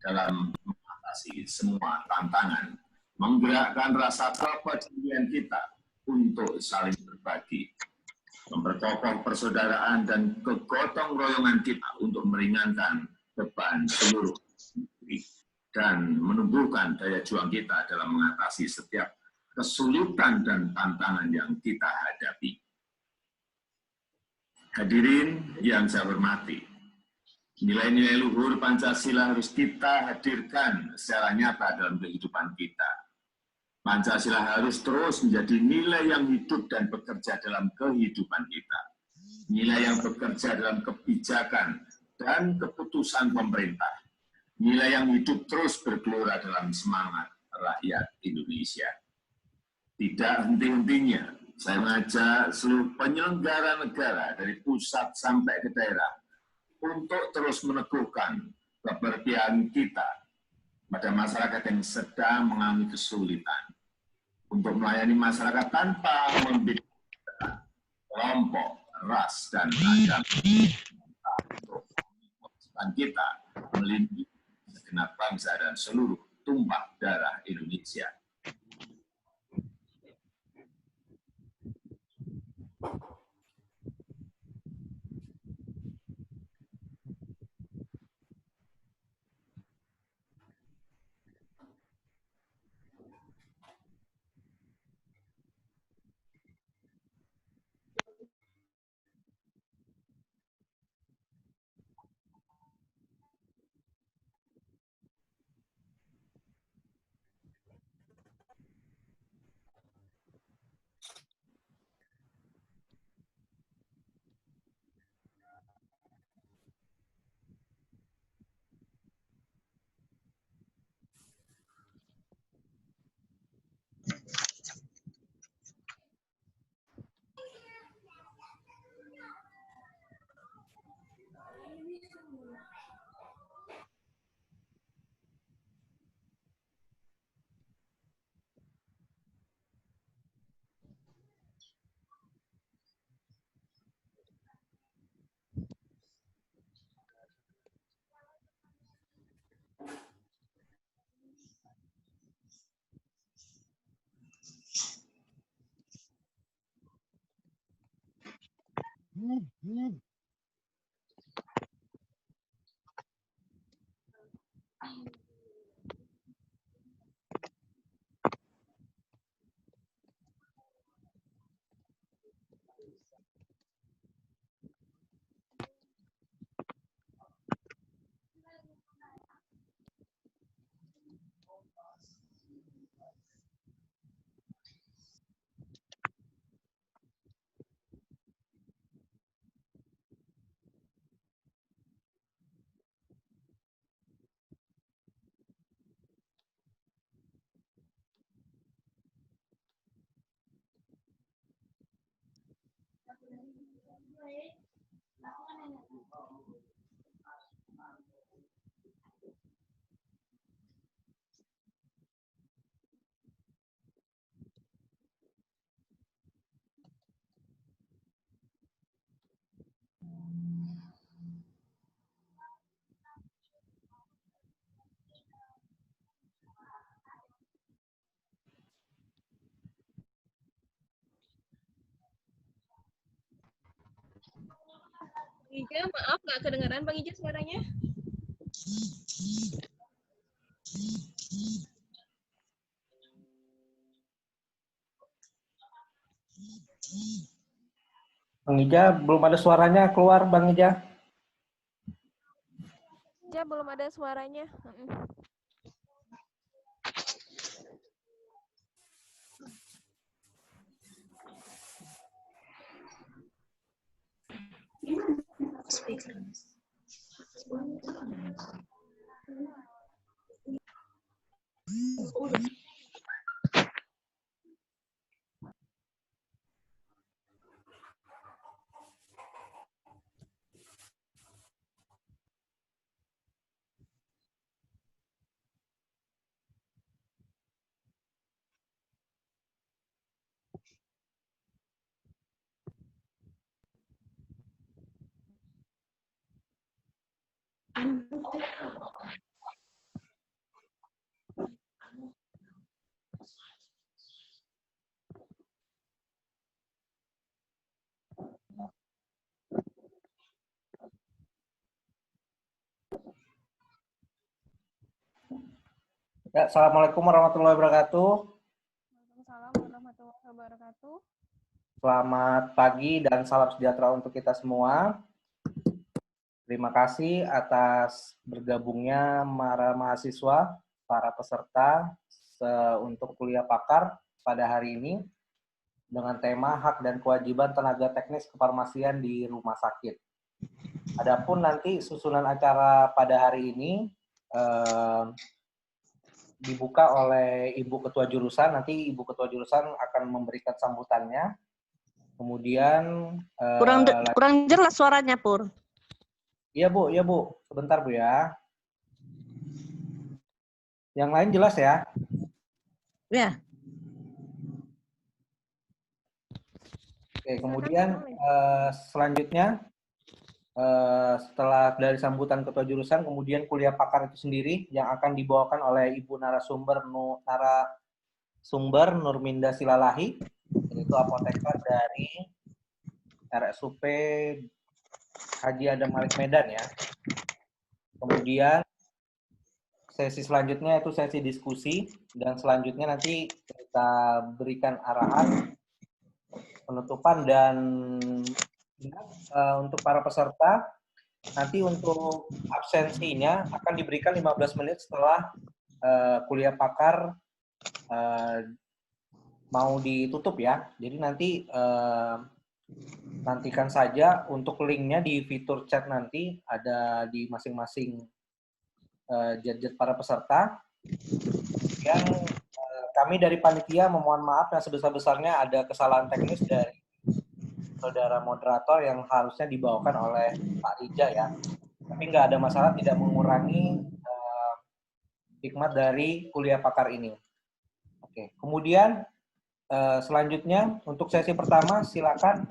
dalam mengatasi semua tantangan, menggerakkan rasa kepedulian kita untuk saling berbagi, memperkokoh persaudaraan dan kegotong royongan kita untuk meringankan beban seluruh negeri, dan menumbuhkan daya juang kita dalam mengatasi setiap kesulitan dan tantangan yang kita hadapi. Hadirin yang saya hormati, nilai-nilai luhur Pancasila harus kita hadirkan secara nyata dalam kehidupan kita. Pancasila harus terus menjadi nilai yang hidup dan bekerja dalam kehidupan kita. Nilai yang bekerja dalam kebijakan dan keputusan pemerintah. Nilai yang hidup terus bergelora dalam semangat rakyat Indonesia. Tidak henti-hentinya, saya mengajak seluruh penyelenggara negara dari pusat sampai ke daerah untuk terus meneguhkan keberpihakan kita pada masyarakat yang sedang mengalami kesulitan, untuk melayani masyarakat tanpa membedakan kelompok, ras, dan agama, untuk kewajiban kita melindungi segenap bangsa dan seluruh tumpah darah Indonesia. Ija, maaf nggak kedengaran Bang Ija suaranya. Bang Ija, belum ada suaranya keluar, Bang Ija. Ija belum ada suaranya. Ya, Assalamualaikum warahmatullahi wabarakatuh. Waalaikumsalam warahmatullahi wabarakatuh. Selamat pagi dan salam sejahtera untuk kita semua. Terima kasih atas bergabungnya para mahasiswa, para peserta untuk kuliah pakar pada hari ini dengan tema hak dan kewajiban tenaga teknis kefarmasian di rumah sakit. Adapun nanti susunan acara pada hari ini dibuka oleh Ibu Ketua Jurusan. Nanti Ibu Ketua Jurusan akan memberikan sambutannya. Kemudian kurang jelas suaranya, Pur. Iya Bu. Sebentar Bu ya. Yang lain jelas ya? Ya. Oke, kemudian selanjutnya setelah dari sambutan Ketua Jurusan, kemudian kuliah pakar itu sendiri yang akan dibawakan oleh Ibu narasumber Nurminda Silalahi, yaitu apoteker dari RSUP Haji Adam Malik Medan ya. Kemudian sesi selanjutnya itu sesi diskusi, dan selanjutnya nanti kita berikan arahan penutupan. Dan untuk para peserta, nanti untuk absensinya akan diberikan 15 menit setelah kuliah pakar mau ditutup ya. Jadi nanti nantikan saja untuk linknya di fitur chat, nanti ada di masing-masing gadget para peserta. Kemudian kami dari panitia memohon maaf yang sebesar-besarnya ada kesalahan teknis dari saudara moderator yang harusnya dibawakan oleh Pak Rija ya. Tapi nggak ada masalah, tidak mengurangi hikmat dari kuliah pakar ini. Oke, kemudian selanjutnya untuk sesi pertama silakan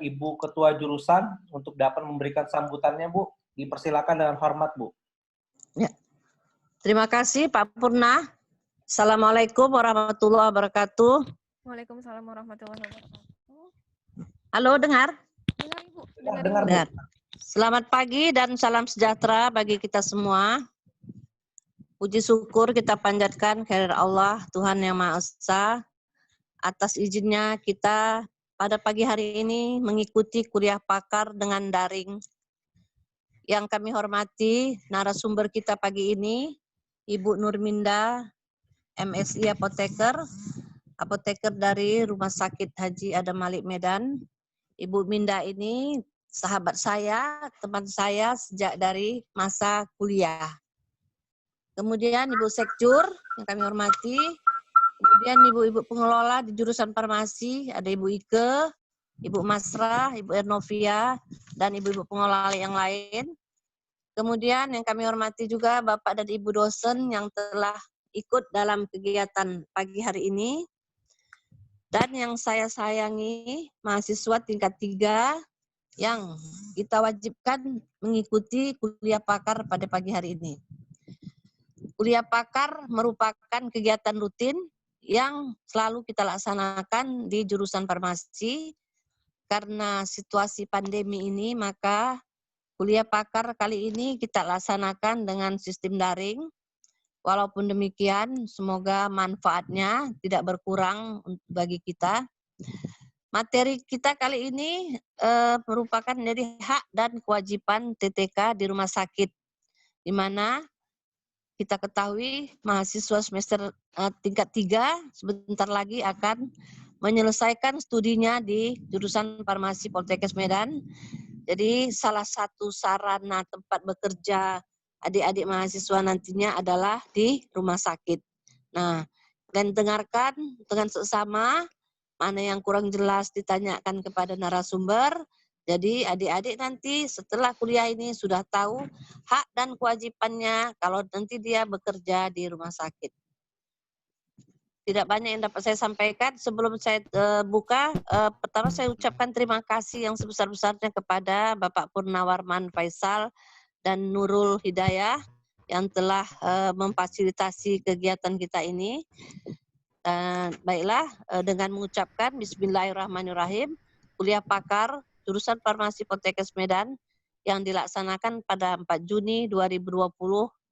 Ibu Ketua Jurusan untuk dapat memberikan sambutannya, Bu. Dipersilakan dengan hormat, Bu. Ya. Terima kasih Pak Purna. Assalamualaikum warahmatullahi wabarakatuh. Waalaikumsalam warahmatullahi wabarakatuh. Halo, dengar? Dengar Ibu. Dengar. Selamat pagi dan salam sejahtera bagi kita semua. Puji syukur kita panjatkan kehadirat Allah, Tuhan Yang Maha Esa, atas izinnya kita pada pagi hari ini mengikuti kuliah pakar dengan daring. Yang kami hormati narasumber kita pagi ini, Ibu Nurminda, MSI Apoteker dari Rumah Sakit Haji Adam Malik Medan. Ibu Minda ini sahabat saya, teman saya sejak dari masa kuliah. Kemudian Ibu Sekjur yang kami hormati, kemudian ibu-ibu pengelola di jurusan farmasi, ada Ibu Ike, Ibu Masrah, Ibu Ernovia, dan ibu-ibu pengelola yang lain. Kemudian yang kami hormati juga Bapak dan Ibu dosen yang telah ikut dalam kegiatan pagi hari ini. Dan yang saya sayangi, mahasiswa tingkat 3 yang kita wajibkan mengikuti kuliah pakar pada pagi hari ini. Kuliah pakar merupakan kegiatan rutin yang selalu kita laksanakan di jurusan farmasi. Karena situasi pandemi ini, maka kuliah pakar kali ini kita laksanakan dengan sistem daring. Walaupun demikian, semoga manfaatnya tidak berkurang bagi kita. Materi kita kali ini merupakan menjadi hak dan kewajiban TTK di rumah sakit, di mana kita ketahui mahasiswa semester tingkat 3 sebentar lagi akan menyelesaikan studinya di jurusan farmasi Poltekkes Medan. Jadi salah satu sarana tempat bekerja adik-adik mahasiswa nantinya adalah di rumah sakit. Nah, dan dengarkan dengan seksama, mana yang kurang jelas ditanyakan kepada narasumber. Jadi adik-adik nanti setelah kuliah ini sudah tahu hak dan kewajibannya kalau nanti dia bekerja di rumah sakit. Tidak banyak yang dapat saya sampaikan. Sebelum saya buka, pertama saya ucapkan terima kasih yang sebesar-besarnya kepada Bapak Purnawarman Faisal dan Nurul Hidayah yang telah memfasilitasi kegiatan kita ini. Baiklah, dengan mengucapkan Bismillahirrahmanirrahim, kuliah pakar jurusan farmasi Poltekkes Medan yang dilaksanakan pada 4 Juni 2020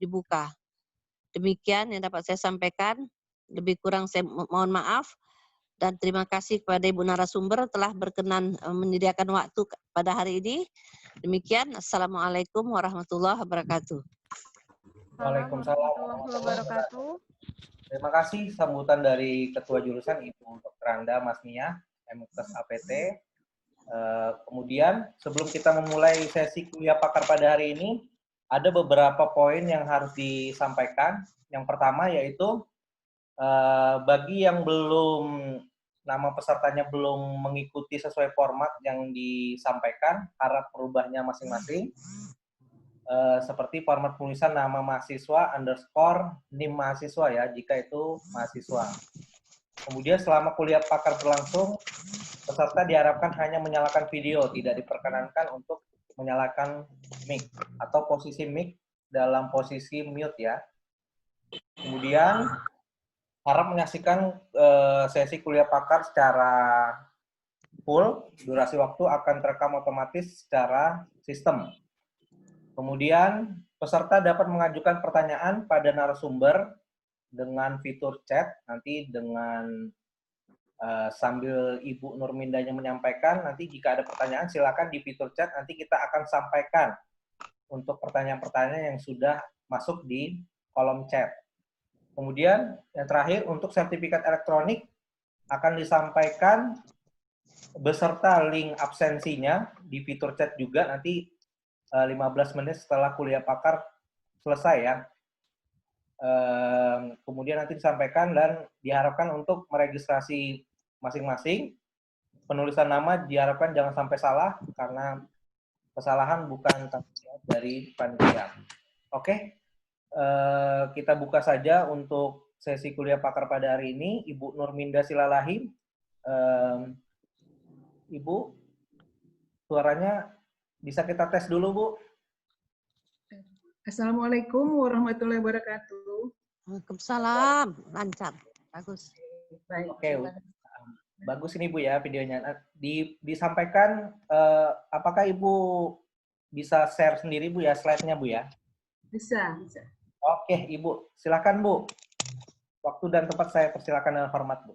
dibuka. Demikian yang dapat saya sampaikan. Lebih kurang saya mohon maaf. Dan terima kasih kepada Ibu narasumber telah berkenan menyediakan waktu pada hari ini. Demikian, Assalamualaikum warahmatullahi wabarakatuh. Waalaikumsalam warahmatullahi wabarakatuh. Terima kasih sambutan dari Ketua Jurusan Ibu Dr. Anda Masnia, MKes APT. Kemudian sebelum kita memulai sesi kuliah pakar pada hari ini, ada beberapa poin yang harus disampaikan. Yang pertama yaitu bagi yang belum nama pesertanya belum mengikuti sesuai format yang disampaikan, harap merubahnya masing-masing. Seperti format penulisan nama mahasiswa underscore NIM mahasiswa ya, jika itu mahasiswa. Kemudian selama kuliah pakar berlangsung, peserta diharapkan hanya menyalakan video, tidak diperkenankan untuk menyalakan mic atau posisi mic dalam posisi mute ya. Kemudian harap menyaksikan sesi kuliah pakar secara full, durasi waktu akan terekam otomatis secara sistem. Kemudian peserta dapat mengajukan pertanyaan pada narasumber dengan fitur chat, nanti dengan sambil Ibu Nurmindanya menyampaikan, nanti jika ada pertanyaan silakan di fitur chat, nanti kita akan sampaikan untuk pertanyaan-pertanyaan yang sudah masuk di kolom chat. Kemudian yang terakhir untuk sertifikat elektronik akan disampaikan beserta link absensinya di fitur chat juga nanti 15 menit setelah kuliah pakar selesai ya. Kemudian nanti disampaikan dan diharapkan untuk meregistrasi masing-masing. Penulisan nama diharapkan jangan sampai salah karena kesalahan bukan tanggung jawab dari panitia. Oke. Kita buka saja untuk sesi kuliah pakar pada hari ini. Ibu Nurminda Silalahi. Ibu, suaranya bisa kita tes dulu, Bu. Assalamualaikum warahmatullahi wabarakatuh. Waalaikumsalam. Lancar. Bagus. Baik. Oke, bagus ini Bu ya videonya. Disampaikan, apakah Ibu bisa share sendiri Bu ya slide-nya Bu ya? Bisa. Oke, Ibu. Silakan, Bu. Waktu dan tempat saya persilakan dengan hormat, Bu.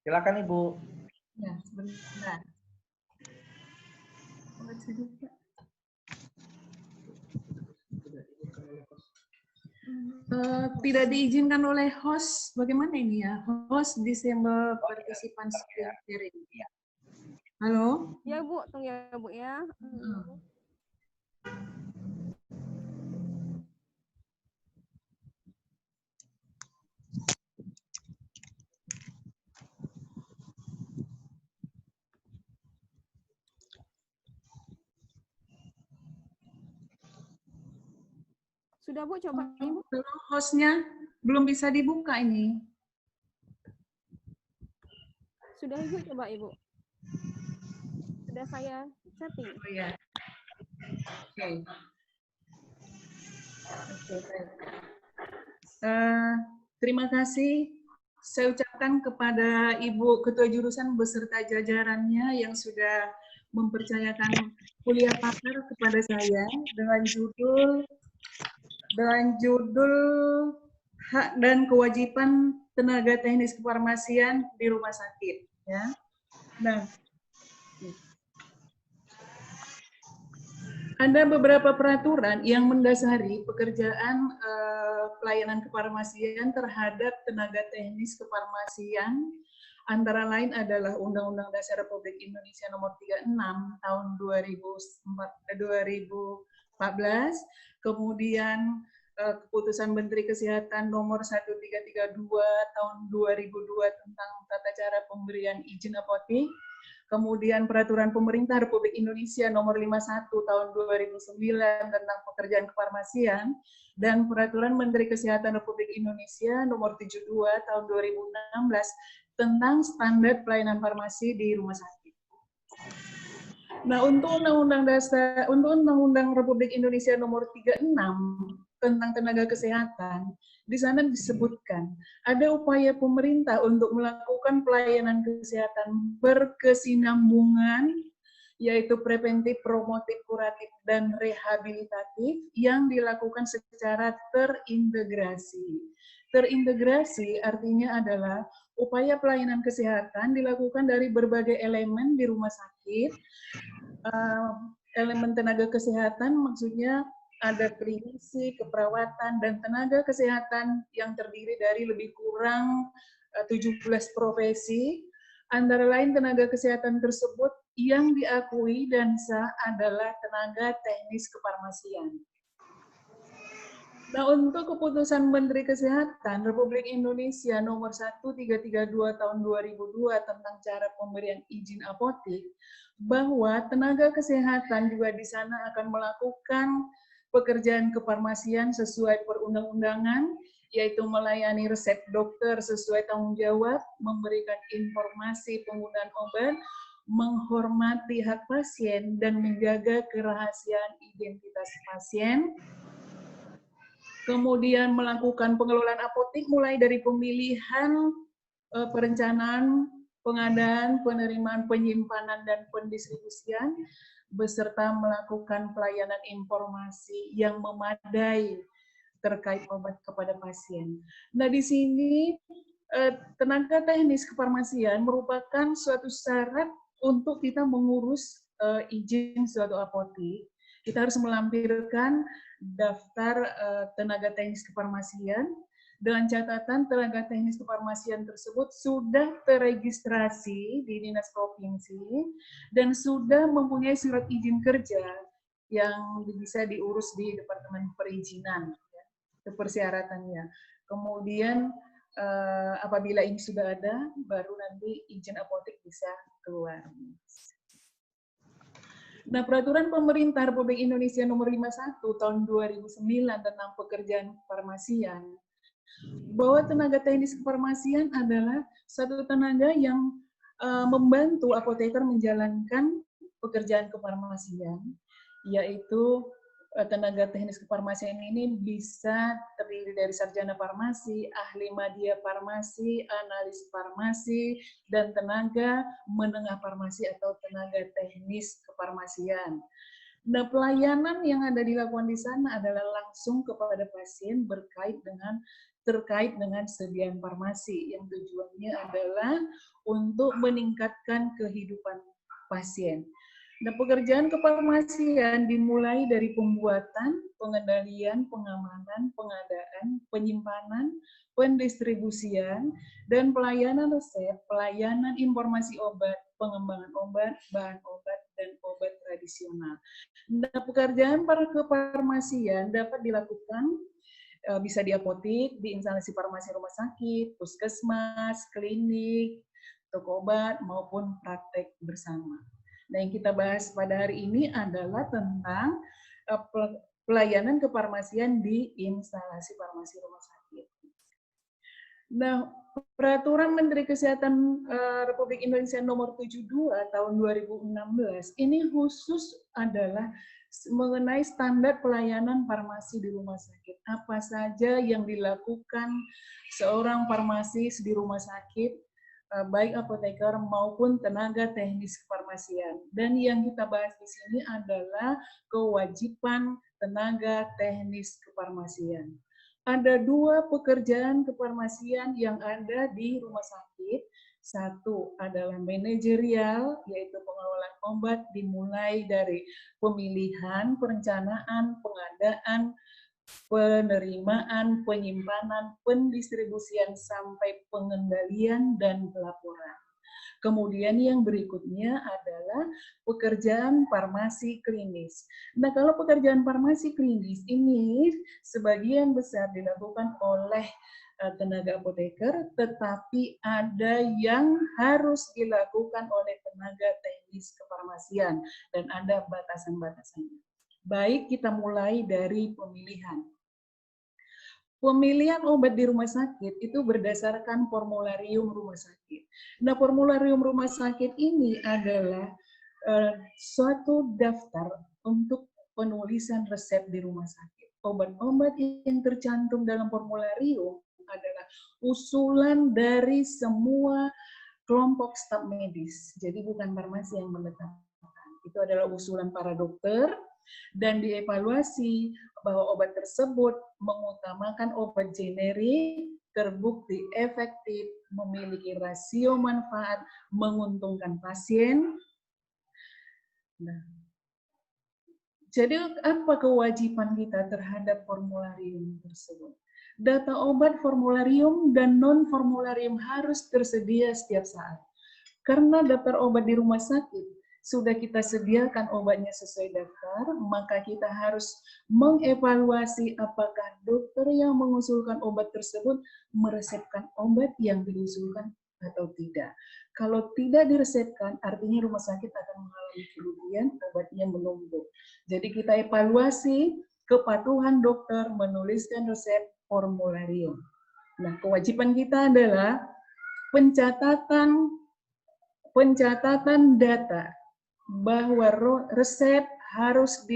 Silakan, Ibu. Ya, sebentar. Tidak diizinkan oleh host, bagaimana ini ya? Host disable participant sharing. Halo? Ya Bu, tunggu ya Bu ya. Sudah Bu, coba Ibu. Hostnya belum bisa dibuka ini. Sudah Ibu, coba Ibu. Sudah saya setting. Oh ya. Oke. Baik. Terima kasih saya ucapkan kepada Ibu Ketua Jurusan beserta jajarannya yang sudah mempercayakan kuliah pakar kepada saya dengan judul hak dan kewajiban tenaga teknis kefarmasian di rumah sakit. Ya. Nah, ada beberapa peraturan yang mendasari pekerjaan pelayanan kefarmasian terhadap tenaga teknis kefarmasian, antara lain adalah Undang-Undang Dasar Republik Indonesia Nomor 36 tahun 2014, kemudian Keputusan Menteri Kesehatan Nomor 1332 tahun 2002 tentang tata cara pemberian izin apotek, kemudian Peraturan Pemerintah Republik Indonesia Nomor 51 tahun 2009 tentang pekerjaan kefarmasian, dan Peraturan Menteri Kesehatan Republik Indonesia Nomor 72 tahun 2016 tentang standar pelayanan farmasi di rumah sakit. Nah, untuk Undang-Undang Republik Indonesia Nomor 36 tentang tenaga kesehatan, Di sana disebutkan ada upaya pemerintah untuk melakukan pelayanan kesehatan berkesinambungan, yaitu preventif, promotif, kuratif, dan rehabilitatif yang dilakukan secara terintegrasi. Terintegrasi artinya adalah upaya pelayanan kesehatan dilakukan dari berbagai elemen di rumah sakit. Elemen tenaga kesehatan maksudnya ada klinisi, keperawatan, dan tenaga kesehatan yang terdiri dari lebih kurang 17 profesi. Antara lain tenaga kesehatan tersebut yang diakui dan sah adalah tenaga teknis kefarmasian. Nah, untuk keputusan Menteri Kesehatan Republik Indonesia nomor 1332 tahun 2002 tentang cara pemberian izin apotik, bahwa tenaga kesehatan juga di sana akan melakukan pekerjaan kefarmasian sesuai perundang-undangan, yaitu melayani resep dokter sesuai tanggung jawab, memberikan informasi penggunaan obat, menghormati hak pasien, dan menjaga kerahasiaan identitas pasien. Kemudian melakukan pengelolaan apotik mulai dari pemilihan, perencanaan, pengadaan, penerimaan, penyimpanan, dan pendistribusian, beserta melakukan pelayanan informasi yang memadai terkait obat kepada pasien. Nah, di sini tenaga teknis kefarmasian merupakan suatu syarat untuk kita mengurus izin suatu apotik. Kita harus melampirkan daftar tenaga teknis kefarmasian dengan catatan tenaga teknis kefarmasian tersebut sudah terregistrasi di Dinas Provinsi dan sudah mempunyai surat izin kerja yang bisa diurus di Departemen Perizinan, ya, itu persyaratannya. Kemudian apabila ini sudah ada, baru nanti izin apotik bisa keluar. Nah, Peraturan Pemerintah Republik Indonesia Nomor 51 Tahun 2009 tentang pekerjaan kefarmasian, bahwa tenaga teknis kefarmasian adalah satu tenaga yang membantu apoteker menjalankan pekerjaan kefarmasian, yaitu tenaga teknis kefarmasian ini bisa terdiri dari sarjana farmasi, ahli media farmasi, analis farmasi, dan tenaga menengah farmasi atau tenaga teknis kefarmasian. Nah, pelayanan yang ada dilakukan di sana adalah langsung kepada pasien terkait dengan sediaan farmasi yang tujuannya adalah untuk meningkatkan kehidupan pasien. Nah, pekerjaan kefarmasian dimulai dari pembuatan, pengendalian, pengamanan, pengadaan, penyimpanan, pendistribusian, dan pelayanan resep, pelayanan informasi obat, pengembangan obat, bahan obat, dan obat tradisional. Nah, pekerjaan para kefarmasian dapat dilakukan bisa di apotik, di instalasi farmasi rumah sakit, puskesmas, klinik, toko obat, maupun praktek bersama. Nah, yang kita bahas pada hari ini adalah tentang pelayanan kefarmasian di instalasi farmasi rumah sakit. Nah, Peraturan Menteri Kesehatan Republik Indonesia Nomor 72 Tahun 2016 ini khusus adalah mengenai standar pelayanan farmasi di rumah sakit. Apa saja yang dilakukan seorang farmasis di rumah sakit, baik apoteker maupun tenaga teknis kefarmasian. Dan yang kita bahas di sini adalah kewajiban tenaga teknis kefarmasian. Ada dua pekerjaan kefarmasian yang ada di rumah sakit. Satu adalah manajerial, yaitu pengelolaan obat dimulai dari pemilihan, perencanaan, pengadaan, penerimaan, penyimpanan, pendistribusian, sampai pengendalian dan pelaporan. Kemudian yang berikutnya adalah pekerjaan farmasi klinis. Nah, kalau pekerjaan farmasi klinis ini sebagian besar dilakukan oleh tenaga apoteker, tetapi ada yang harus dilakukan oleh tenaga teknis kefarmasian dan ada batasan-batasannya. Baik, kita mulai dari pemilihan. Pemilihan obat di rumah sakit itu berdasarkan formularium rumah sakit. Nah, formularium rumah sakit ini adalah suatu daftar untuk penulisan resep di rumah sakit. obat-obat yang tercantum dalam formularium adalah usulan dari semua kelompok staf medis. Jadi bukan farmasi yang menetapkan. Itu adalah usulan para dokter dan dievaluasi bahwa obat tersebut mengutamakan obat generik, terbukti efektif, memiliki rasio manfaat, menguntungkan pasien. Nah, jadi apa kewajiban kita terhadap formularium tersebut? Data obat formularium dan non-formularium harus tersedia setiap saat. Karena daftar obat di rumah sakit sudah kita sediakan obatnya sesuai daftar, maka kita harus mengevaluasi apakah dokter yang mengusulkan obat tersebut meresepkan obat yang diusulkan atau tidak. Kalau tidak diresepkan, artinya rumah sakit akan mengalami kerugian, obatnya menumpuk. Jadi kita evaluasi kepatuhan dokter menuliskan resep formularium. Nah, kewajiban kita adalah pencatatan data bahwa resep harus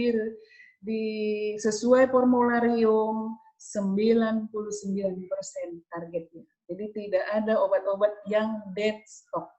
sesuai formularium 99% targetnya. Jadi tidak ada obat-obat yang dead stock,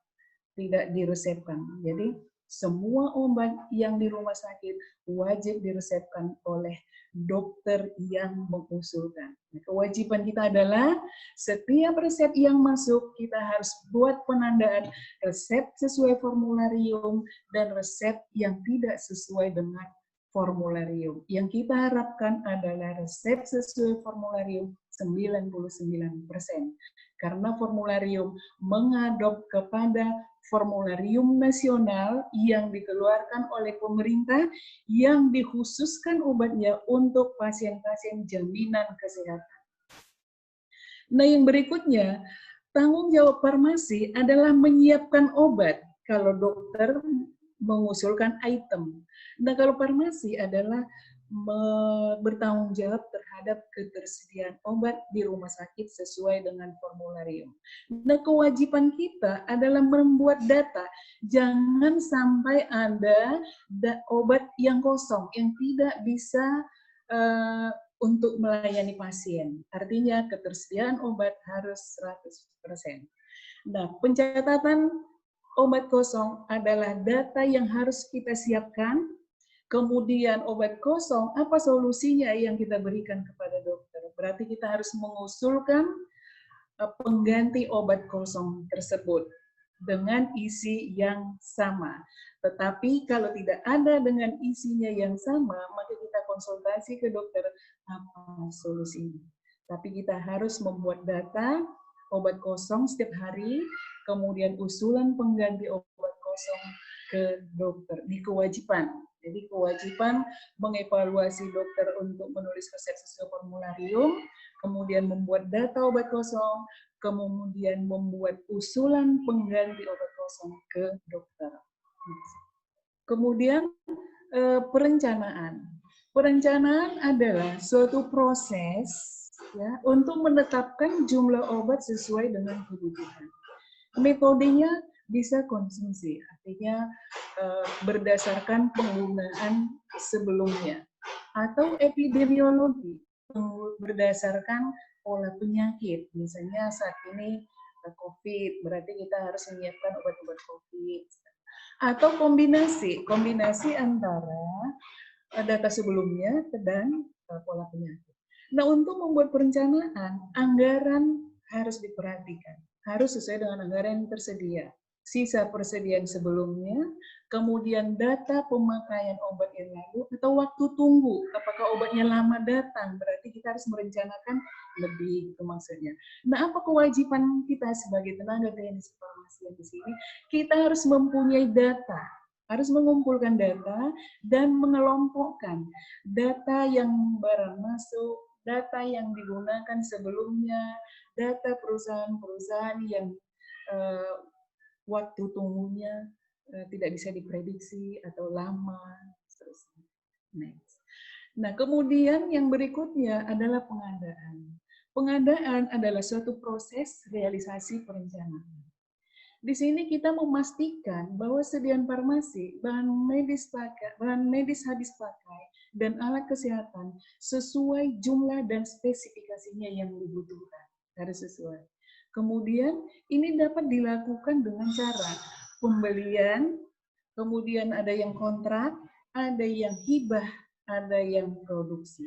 tidak diresepkan. Jadi semua obat yang di rumah sakit wajib diresepkan oleh dokter yang mengusulkan. Kewajiban kita adalah setiap resep yang masuk kita harus buat penandaan resep sesuai formularium dan resep yang tidak sesuai dengan formularium. Yang kita harapkan adalah resep sesuai formularium 99%. Karena formularium mengadop kepada formularium nasional yang dikeluarkan oleh pemerintah yang dikhususkan obatnya untuk pasien-pasien jaminan kesehatan. Nah, yang berikutnya, tanggung jawab farmasi adalah menyiapkan obat kalau dokter mengusulkan item. Nah, kalau farmasi adalah bertanggung jawab terhadap ketersediaan obat di rumah sakit sesuai dengan formularium. Nah, kewajiban kita adalah membuat data. Jangan sampai ada obat yang kosong, yang tidak bisa untuk melayani pasien. Artinya ketersediaan obat harus 100%. Nah, pencatatan obat kosong adalah data yang harus kita siapkan. Kemudian obat kosong, apa solusinya yang kita berikan kepada dokter? Berarti kita harus mengusulkan pengganti obat kosong tersebut dengan isi yang sama. Tetapi kalau tidak ada dengan isinya yang sama, maka kita konsultasi ke dokter apa solusinya. Tapi kita harus membuat data obat kosong setiap hari, kemudian usulan pengganti obat kosong ke dokter. Ini kewajiban. Jadi kewajiban mengevaluasi dokter untuk menulis resep sesuai formularium, kemudian membuat data obat kosong, kemudian membuat usulan pengganti obat kosong ke dokter. Kemudian perencanaan. Perencanaan adalah suatu proses ya, untuk menetapkan jumlah obat sesuai dengan kebutuhan. Metodenya bisa konsumsi, artinya berdasarkan penggunaan sebelumnya, atau epidemiologi, berdasarkan pola penyakit. Misalnya saat ini COVID, berarti kita harus menyiapkan obat-obat COVID. Atau kombinasi antara data sebelumnya dan pola penyakit. Nah, untuk membuat perencanaan, anggaran harus diperhatikan. Harus sesuai dengan anggaran yang tersedia. Sisa persediaan sebelumnya, kemudian data pemakaian obat yang lalu, atau waktu tunggu. Apakah obatnya lama datang? Berarti kita harus merencanakan lebih, itu maksudnya. Nah, apa kewajiban kita sebagai tenaga teknis farmasi di sini? Kita harus mempunyai data, harus mengumpulkan data dan mengelompokkan data yang barang masuk, data yang digunakan sebelumnya, data perusahaan-perusahaan yang waktu tunggunya tidak bisa diprediksi atau lama, seterusnya. Next. Nah, kemudian yang berikutnya adalah pengadaan. Pengadaan adalah suatu proses realisasi perencanaan. Di sini kita memastikan bahwa sediaan farmasi, bahan medis habis pakai, dan alat kesehatan sesuai jumlah dan spesifikasinya yang dibutuhkan. Harus sesuai. Kemudian ini dapat dilakukan dengan cara pembelian, kemudian ada yang kontrak, ada yang hibah, ada yang produksi.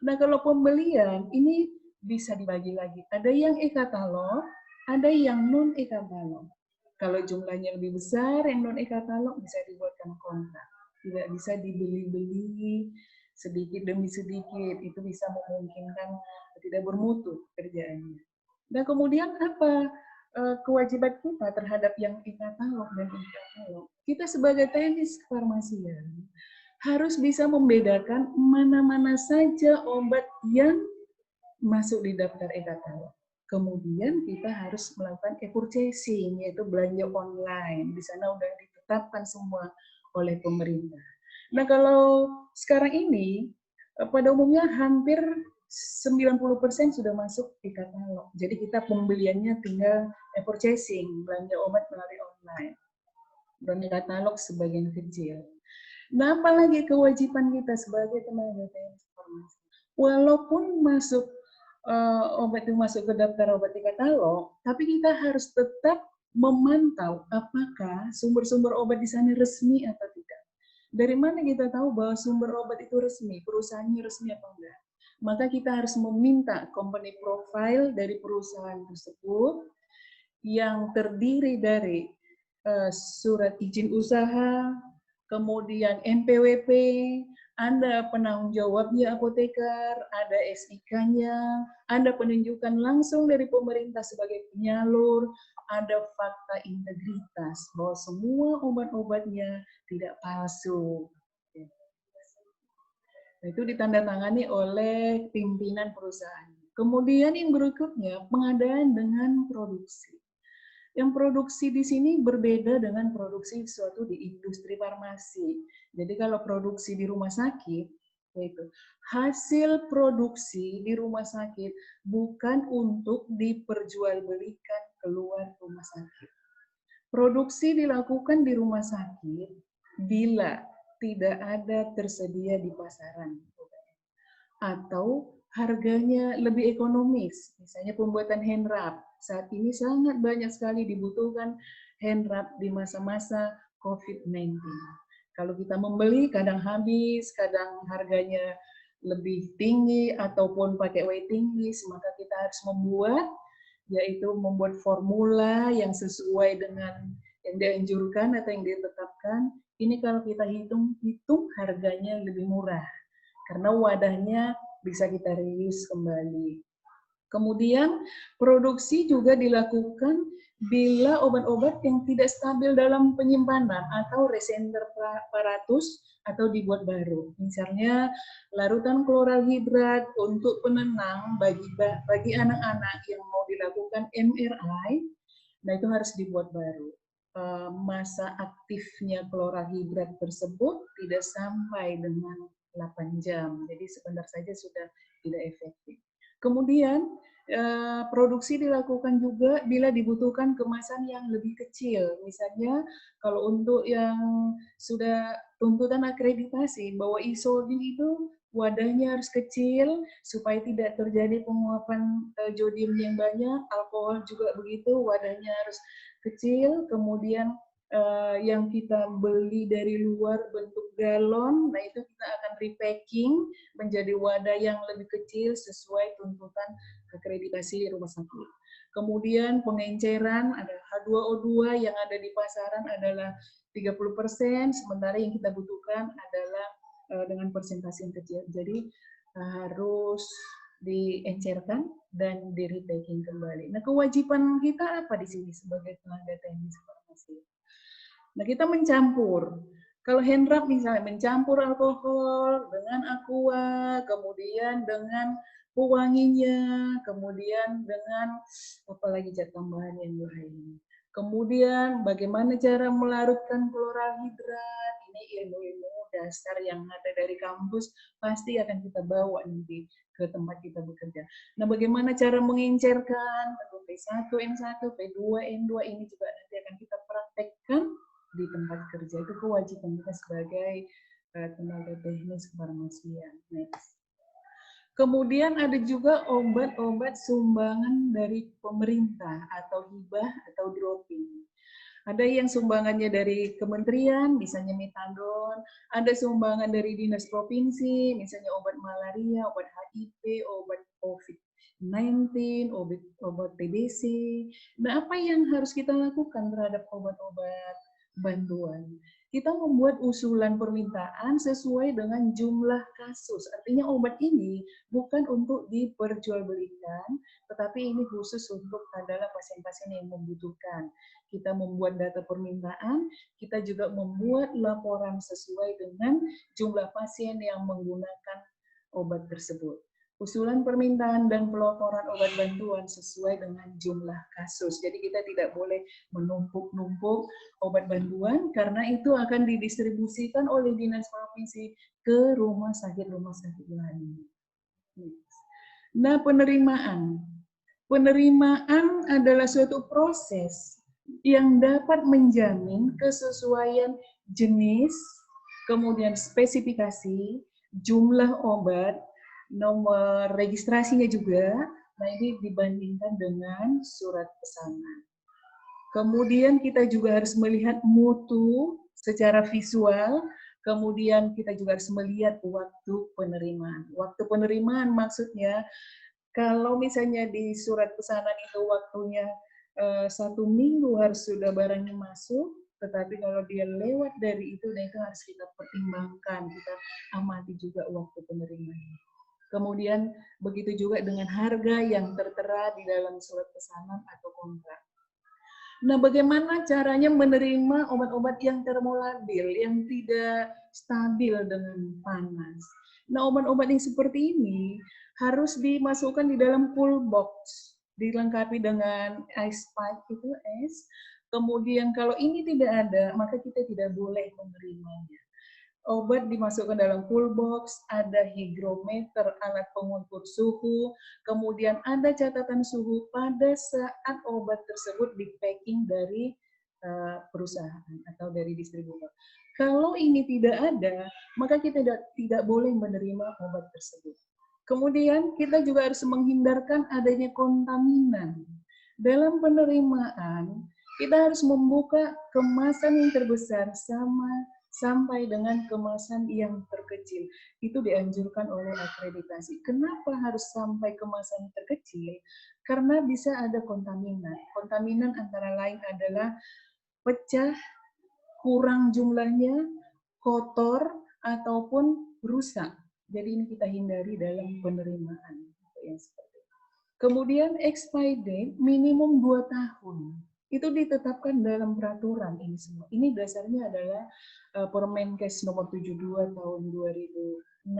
Nah, kalau pembelian ini bisa dibagi lagi. Ada yang e-katalog, ada yang non e-katalog. Kalau jumlahnya lebih besar, yang non e-katalog bisa dibuatkan kontrak. Tidak bisa dibeli-beli sedikit demi sedikit. Itu bisa memungkinkan tidak bermutu kerjaannya. Dan kemudian apa kewajiban kita terhadap yang e-katalog dan e-katalog? Kita sebagai teknis kefarmasian harus bisa membedakan mana-mana saja obat yang masuk di daftar e-katalog. Kemudian kita harus melakukan e-purchasing, yaitu belanja online. Di sana sudah ditetapkan semua oleh pemerintah. Nah, kalau sekarang ini, pada umumnya hampir 90% sudah masuk di katalog. Jadi kita pembeliannya tinggal e-purchasing, belanja obat melalui online. Dan katalog sebagian kecil. Nah, apalagi kewajiban kita sebagai tenaga teknis farmasi. Walaupun masuk obat itu masuk ke daftar obat di katalog, tapi kita harus tetap memantau apakah sumber-sumber obat di sana resmi atau tidak. Dari mana kita tahu bahwa sumber obat itu resmi, perusahaannya resmi atau enggak? Maka kita harus meminta company profile dari perusahaan tersebut yang terdiri dari surat izin usaha, kemudian NPWP, Anda penanggung jawabnya apoteker, ada SIK-nya, Anda penunjukan langsung dari pemerintah sebagai penyalur, ada fakta integritas bahwa semua obat-obatnya tidak palsu. Nah, itu ditandatangani oleh pimpinan perusahaan. Kemudian yang berikutnya, pengadaan dengan produksi. Yang produksi di sini berbeda dengan produksi suatu di industri farmasi. Jadi kalau produksi di rumah sakit, yaitu hasil produksi di rumah sakit bukan untuk diperjualbelikan keluar rumah sakit. Produksi dilakukan di rumah sakit bila tidak ada tersedia di pasaran atau harganya lebih ekonomis, misalnya pembuatan hand wrap. Saat ini sangat banyak sekali dibutuhkan hand wrap di masa-masa COVID-19. Kalau kita membeli, kadang habis, kadang harganya lebih tinggi, ataupun pakai waiting list, maka kita harus membuat, yaitu membuat formula yang sesuai dengan yang dianjurkan atau yang ditetapkan. Ini kalau kita hitung harganya lebih murah, karena wadahnya bisa kita reuse kembali. Kemudian produksi juga dilakukan bila obat-obat yang tidak stabil dalam penyimpanan atau resenter paratus atau dibuat baru. Misalnya larutan kloralhidrat untuk penenang bagi anak-anak yang mau dilakukan MRI, nah itu harus dibuat baru. Masa aktifnya kloralhidrat tersebut tidak sampai dengan 8 jam, jadi sebentar saja sudah tidak efektif. Kemudian produksi dilakukan juga bila dibutuhkan kemasan yang lebih kecil. Misalnya kalau untuk yang sudah tuntutan akreditasi bahwa isogen itu wadahnya harus kecil supaya tidak terjadi penguapan jodium yang banyak, alkohol juga begitu, wadahnya harus kecil. Kemudian yang kita beli dari luar bentuk galon, nah itu kita akan repacking menjadi wadah yang lebih kecil sesuai tuntutan akreditasi rumah sakit. Kemudian pengenceran, ada H2O2 yang ada di pasaran adalah 30%, sementara yang kita butuhkan adalah dengan persentase yang kecil. Jadi harus diencerkan dan di repacking kembali. Nah, kewajiban kita apa di sini sebagai tenaga teknis farmasi? Nah, kita mencampur. Kalau hand wrap misalnya mencampur alkohol dengan aqua, kemudian dengan pewanginya, kemudian dengan apalagi zat tambahan yang lain. Kemudian bagaimana cara melarutkan kloralhidrat, ini ilmu-ilmu dasar yang ada dari kampus pasti akan kita bawa nanti ke tempat kita bekerja. Nah, bagaimana cara mengencerkan P1, N1, P2, N2 ini juga nanti akan kita praktekkan di tempat kerja. Itu kewajiban kita sebagai tenaga teknis kefarmasian. Next. Kemudian ada juga obat-obat sumbangan dari pemerintah atau hibah atau dropping. Ada yang sumbangannya dari kementerian, misalnya metadon, ada sumbangan dari dinas provinsi, misalnya obat malaria, obat HIV, obat COVID-19, obat TBC. Nah, apa yang harus kita lakukan terhadap obat-obat bantuan? Kita membuat usulan permintaan sesuai dengan jumlah kasus. Artinya obat ini bukan untuk diperjualbelikan, tetapi ini khusus untuk adalah pasien-pasien yang membutuhkan. Kita membuat data permintaan, kita juga membuat laporan sesuai dengan jumlah pasien yang menggunakan obat tersebut. Usulan permintaan dan pelaporan obat bantuan sesuai dengan jumlah kasus. Jadi kita tidak boleh menumpuk-numpuk obat bantuan karena itu akan didistribusikan oleh dinas provinsi ke rumah sakit lain. Nah, penerimaan. Penerimaan adalah suatu proses yang dapat menjamin kesesuaian jenis, kemudian spesifikasi, jumlah obat, nomor registrasinya juga. Nah, ini dibandingkan dengan surat pesanan. Kemudian kita juga harus melihat mutu secara visual, kemudian kita juga harus melihat waktu penerimaan. Waktu penerimaan maksudnya, kalau misalnya di surat pesanan itu waktunya 1 minggu harus sudah barangnya masuk, tetapi kalau dia lewat dari itu, nah itu harus kita pertimbangkan, kita amati juga waktu penerimaan. Kemudian begitu juga dengan harga yang tertera di dalam surat pesanan atau kontrak. Nah, bagaimana caranya menerima obat-obat yang termolabil, yang tidak stabil dengan panas? Nah, obat-obat yang seperti ini harus dimasukkan di dalam cool box, dilengkapi dengan ice pipe itu es. Kemudian kalau ini tidak ada, maka kita tidak boleh menerimanya. Obat dimasukkan dalam cool box, ada hygrometer, alat pengukur suhu, kemudian ada catatan suhu pada saat obat tersebut di-packing dari perusahaan atau dari distributor. Kalau ini tidak ada, maka kita tidak boleh menerima obat tersebut. Kemudian kita juga harus menghindarkan adanya kontaminan. Dalam penerimaan, kita harus membuka kemasan yang terbesar sampai dengan kemasan yang terkecil. Itu dianjurkan oleh akreditasi. Kenapa harus sampai kemasan terkecil? Karena bisa ada kontaminan. Kontaminan antara lain adalah pecah, kurang jumlahnya, kotor, ataupun rusak. Jadi ini kita hindari dalam penerimaan. Kemudian expiry date minimum 2 tahun. Itu ditetapkan dalam peraturan ini semua. Ini dasarnya adalah Permenkes nomor 72 tahun 2016.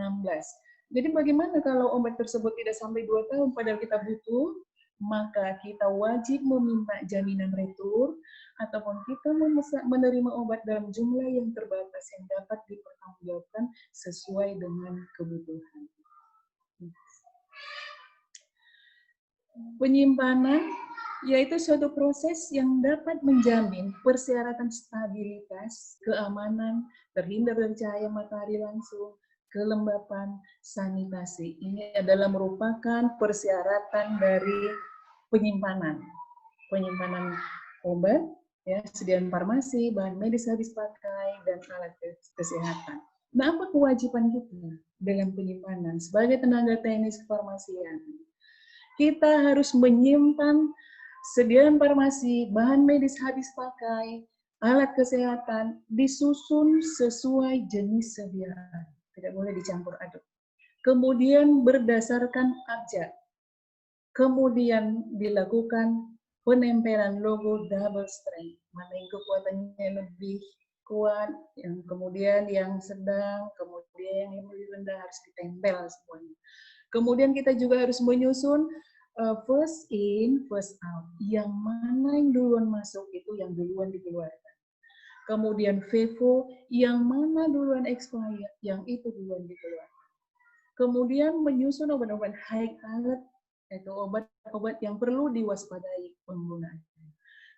Jadi bagaimana kalau obat tersebut tidak sampai 2 tahun padahal kita butuh, maka kita wajib meminta jaminan retur ataupun kita menerima obat dalam jumlah yang terbatas yang dapat dipertanggungjawabkan sesuai dengan kebutuhan. Penyimpanan yaitu suatu proses yang dapat menjamin persyaratan stabilitas, keamanan, terhindar dari cahaya matahari langsung, kelembapan, sanitasi. Ini adalah merupakan persyaratan dari penyimpanan. Penyimpanan obat, ya, sediaan farmasi, bahan medis habis pakai, dan alat kesehatan. Nah, apa kewajiban kita dalam penyimpanan sebagai tenaga teknis kefarmasian? Kita harus menyimpan sediaan farmasi, bahan medis habis pakai, alat kesehatan, disusun sesuai jenis sediaan. Tidak boleh dicampur aduk. Kemudian berdasarkan abjad. Kemudian dilakukan penempelan logo double strength. Mana yang kekuatannya lebih kuat, yang kemudian yang sedang, kemudian yang lebih rendah harus ditempel semuanya. Kemudian kita juga harus menyusun first in, first out. Yang mana yang duluan masuk itu yang duluan dikeluarkan. Kemudian FIFO, yang mana duluan expired, yang itu duluan dikeluarkan. Kemudian menyusun obat-obat high alert, yaitu obat-obat yang perlu diwaspadai penggunaannya.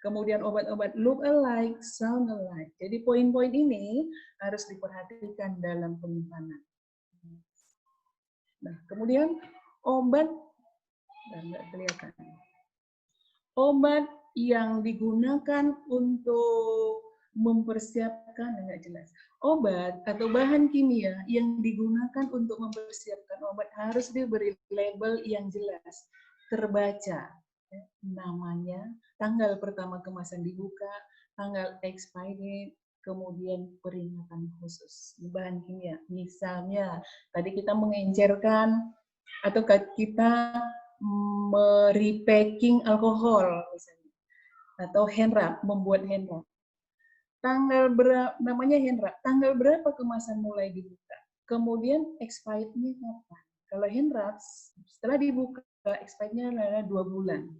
Kemudian obat-obat look alike, sound alike. Jadi poin-poin ini harus diperhatikan dalam penyimpanan. Nah, kemudian obat, nggak kelihatan. Obat yang digunakan untuk mempersiapkan, nggak jelas. Obat atau bahan kimia yang digunakan untuk mempersiapkan obat harus diberi label yang jelas, terbaca. Namanya, tanggal pertama kemasan dibuka, tanggal expired, kemudian peringatan khusus. Bahan kimia, misalnya tadi kita mengencerkan atau kita merepacking alkohol misalnya, atau hand wrap, membuat hand wrap. Tanggal berapa, namanya hand wrap, tanggal berapa kemasan mulai dibuka, kemudian expirednya kapan. Kalau hand wrap setelah dibuka expirednya adalah 2 bulan.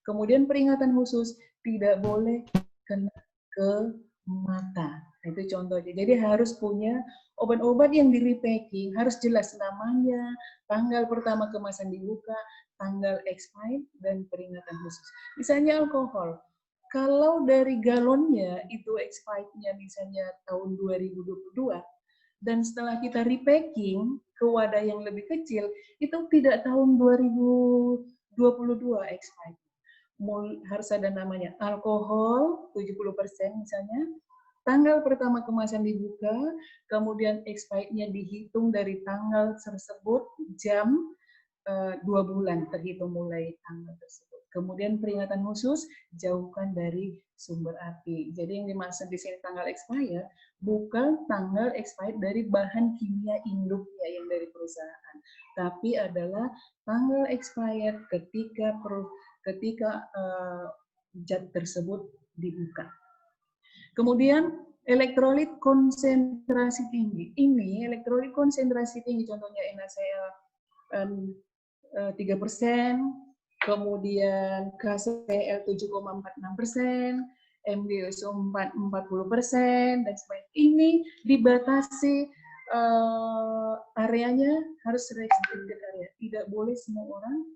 Kemudian peringatan khusus, tidak boleh kena ke mata. Itu contohnya. Jadi harus punya obat-obat yang di repacking, harus jelas namanya, tanggal pertama kemasan dibuka, tanggal expired, dan peringatan khusus. Misalnya alkohol. Kalau dari galonnya itu expirednya misalnya tahun 2022, dan setelah kita repacking ke wadah yang lebih kecil, itu tidak tahun 2022 expired. Harus ada namanya alkohol 70% misalnya, tanggal pertama kemasan dibuka, kemudian expirednya dihitung dari tanggal tersebut, jam 2 bulan terhitung mulai tanggal tersebut. Kemudian peringatan khusus, jauhkan dari sumber api. Jadi yang dimaksud di sini tanggal expired bukan tanggal expired dari bahan kimia induknya yang dari perusahaan, tapi adalah tanggal expired ketika zat tersebut dibuka. Kemudian elektrolit konsentrasi tinggi. Ini elektrolit konsentrasi tinggi, contohnya NaCl 3%, kemudian KCl 7,46%, MgSO 40%, dan sebagainya. Ini dibatasi areanya, harus restricted area. Tidak boleh semua orang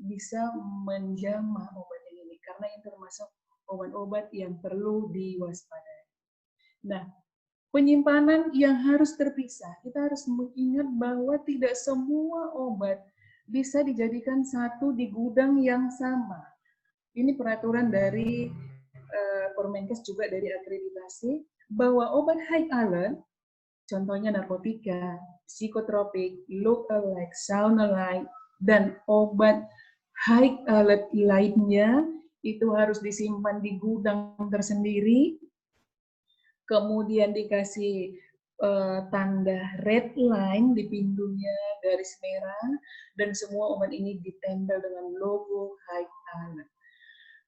bisa menjamah obat ini, karena ini termasuk obat-obat yang perlu diwaspadai. Nah, penyimpanan yang harus terpisah. Kita harus mengingat bahwa tidak semua obat bisa dijadikan satu di gudang yang sama. Ini peraturan dari Permenkes, juga dari akreditasi, bahwa obat high alert, contohnya narkotika, psikotropik, look alike, sound alike, dan obat high alert lainnya itu harus disimpan di gudang tersendiri, kemudian dikasih tanda red line di pintunya, garis merah, dan semua obat ini ditempel dengan logo high alert.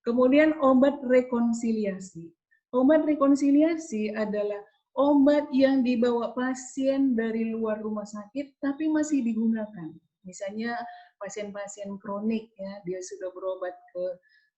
Kemudian obat rekonsiliasi. Obat rekonsiliasi adalah obat yang dibawa pasien dari luar rumah sakit tapi masih digunakan. Misalnya pasien-pasien kronik, ya, dia sudah berobat ke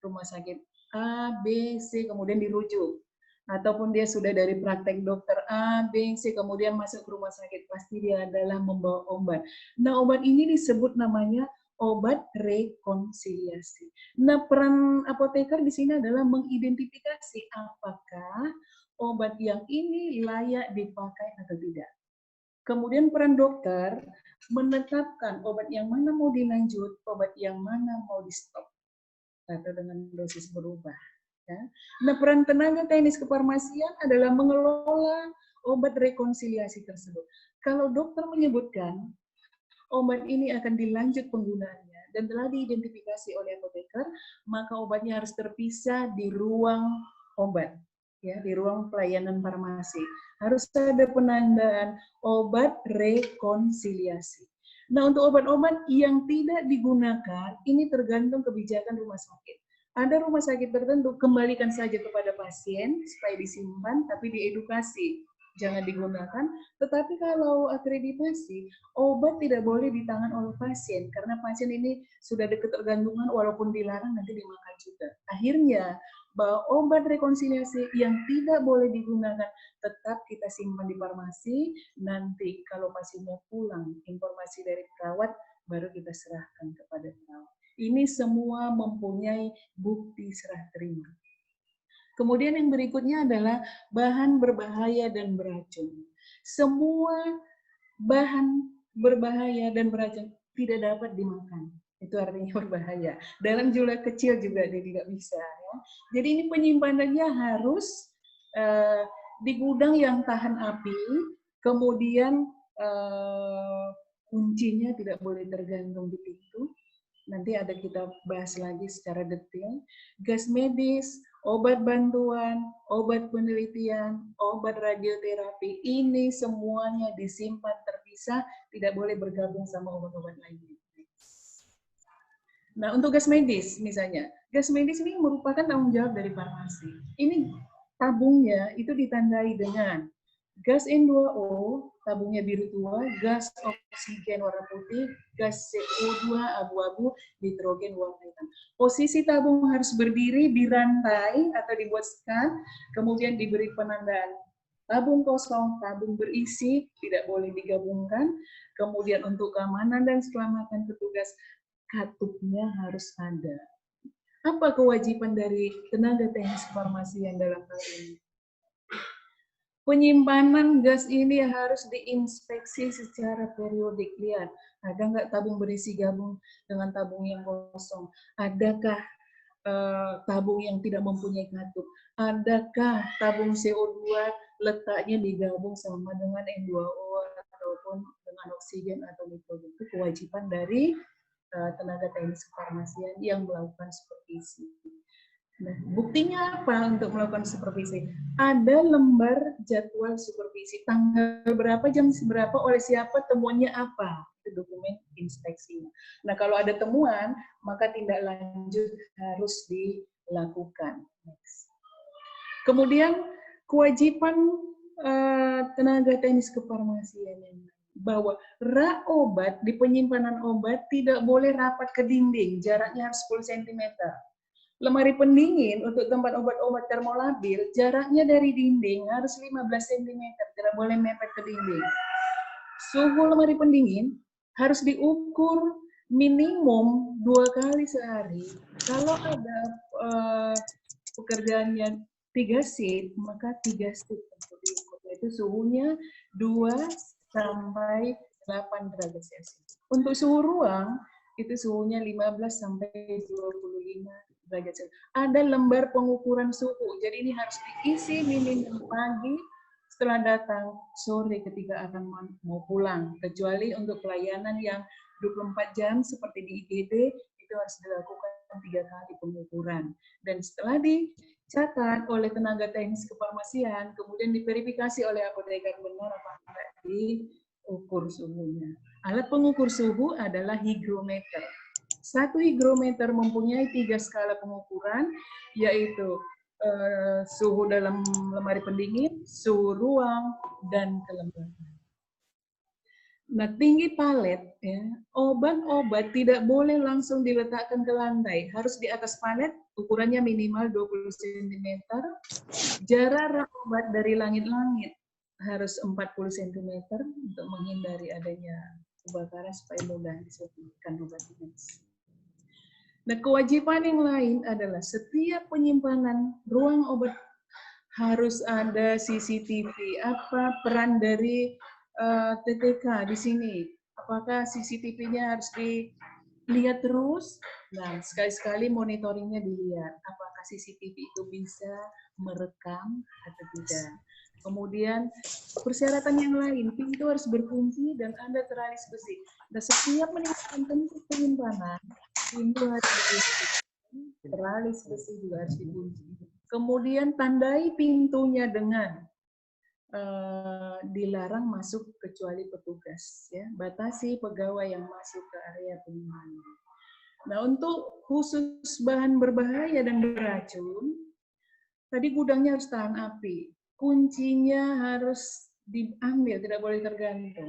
rumah sakit A, B, C, kemudian dirujuk. Ataupun dia sudah dari praktek dokter A, B, C, kemudian masuk ke rumah sakit, pasti dia adalah membawa obat. Nah, obat ini disebut namanya obat rekonsiliasi. Nah, peran apoteker di sini adalah mengidentifikasi apakah obat yang ini layak dipakai atau tidak. Kemudian peran dokter menetapkan obat yang mana mau dilanjut, obat yang mana mau di stop, atau dengan dosis berubah. Ya. Nah, peran tenaga teknis kefarmasian adalah mengelola obat rekonsiliasi tersebut. Kalau dokter menyebutkan obat ini akan dilanjut penggunaannya dan telah diidentifikasi oleh apoteker, maka obatnya harus terpisah di ruang obat, ya, di ruang pelayanan farmasi. Harus ada penandaan obat rekonsiliasi. Nah, untuk obat-obat yang tidak digunakan, ini tergantung kebijakan rumah sakit. Ada rumah sakit tertentu, kembalikan saja kepada pasien supaya disimpan, tapi diedukasi, jangan digunakan. Tetapi kalau akreditasi, obat tidak boleh di tangan oleh pasien, karena pasien ini sudah dekat ketergantungan, walaupun dilarang nanti dimakan juga. Akhirnya, bahwa obat rekonsiliasi yang tidak boleh digunakan tetap kita simpan di farmasi. Nanti kalau pasiennya pulang, informasi dari perawat baru kita serahkan kepada perawat. Ini semua mempunyai bukti serah terima. Kemudian yang berikutnya adalah bahan berbahaya dan beracun. Semua bahan berbahaya dan beracun tidak dapat dimakan. Itu artinya berbahaya. Dalam jumlah kecil juga dia tidak bisa. Ya. Jadi ini penyimpanannya harus di gudang yang tahan api, kemudian kuncinya tidak boleh tergantung di pintu. Nanti ada kita bahas lagi secara detail. Gas medis, obat bantuan, obat penelitian, obat radioterapi, ini semuanya disimpan terpisah, tidak boleh bergabung sama obat-obat lainnya. Nah, untuk gas medis misalnya, gas medis ini merupakan tanggung jawab dari farmasi. Ini tabungnya itu ditandai dengan gas N2O, tabungnya biru tua, gas oksigen warna putih, gas CO2 abu-abu, nitrogen warna hitam. Posisi tabung harus berdiri di rantai atau dibuat skan, kemudian diberi penandaan tabung kosong, tabung berisi, tidak boleh digabungkan. Kemudian untuk keamanan dan keselamatan petugas, katupnya harus ada. Apa kewajiban dari tenaga teknis kefarmasian dalam hal ini? Penyimpanan gas ini harus diinspeksi secara periodik. Lihat, ada nggak tabung berisi gabung dengan tabung yang kosong? Adakah tabung yang tidak mempunyai katup? Adakah tabung CO2 letaknya digabung sama dengan N2O ataupun dengan oksigen atau nitrogen? Itu kewajiban dari tenaga teknis kefarmasian yang melakukan supervisi. Nah, buktinya apa untuk melakukan supervisi? Ada lembar jadwal supervisi, tanggal berapa, jam berapa, oleh siapa, temuannya apa. Itu dokumen inspeksinya. Nah, kalau ada temuan, maka tindak lanjut harus dilakukan. Next. Kemudian, kewajiban tenaga teknis kefarmasian yang bahwa rak obat di penyimpanan obat tidak boleh rapat ke dinding, jaraknya harus 10 cm. Lemari pendingin untuk tempat obat-obat termolabil, jaraknya dari dinding harus 15 cm, tidak boleh mepet ke dinding. Suhu lemari pendingin harus diukur minimum 2 kali sehari. Kalau ada pekerjaannya 3 shift, maka 3 shift untuk diukur. Yaitu suhunya 2 sampai 8 derajat Celcius. Untuk suhu ruang, itu suhunya 15 sampai 25 derajat Celcius. Ada lembar pengukuran suhu, jadi ini harus diisi minimum pagi, setelah datang, sore ketika akan mau pulang. Kecuali untuk pelayanan yang 24 jam seperti di IGD, itu harus dilakukan 3 kali pengukuran. Dan setelah dicatat oleh tenaga teknis kefarmasian, kemudian diverifikasi oleh apoteker benar apa enggak diukur suhunya. Alat pengukur suhu adalah hygrometer. Satu hygrometer mempunyai 3 skala pengukuran, yaitu suhu dalam lemari pendingin, suhu ruang, dan kelembaban. Nah, tinggi palet, ya, obat-obat tidak boleh langsung diletakkan ke lantai, harus di atas palet, ukurannya minimal 20 cm, jarak obat dari langit-langit harus 40 cm untuk menghindari adanya kebakaran supaya mudah disertikan obat medis. Nah, kewajiban yang lain adalah setiap penyimpanan ruang obat harus ada CCTV. Apa peran dari TTK di sini? Apakah CCTV-nya harus dilihat terus? Nah, sekali-sekali monitoringnya dilihat. Apakah CCTV itu bisa merekam atau tidak? Kemudian persyaratan yang lain, pintu harus berkunci dan ada teralis besi. Dan setiap meninggalkan tempat penyimpanan, pintu harus dikunci, teralis besi juga harus dikunci. Kemudian tandai pintunya dengan dilarang masuk kecuali petugas. Ya, batasi pegawai yang masuk ke area penyimpanan. Nah, untuk khusus bahan berbahaya dan beracun, tadi gudangnya harus tahan api. Kuncinya harus diambil, tidak boleh tergantung.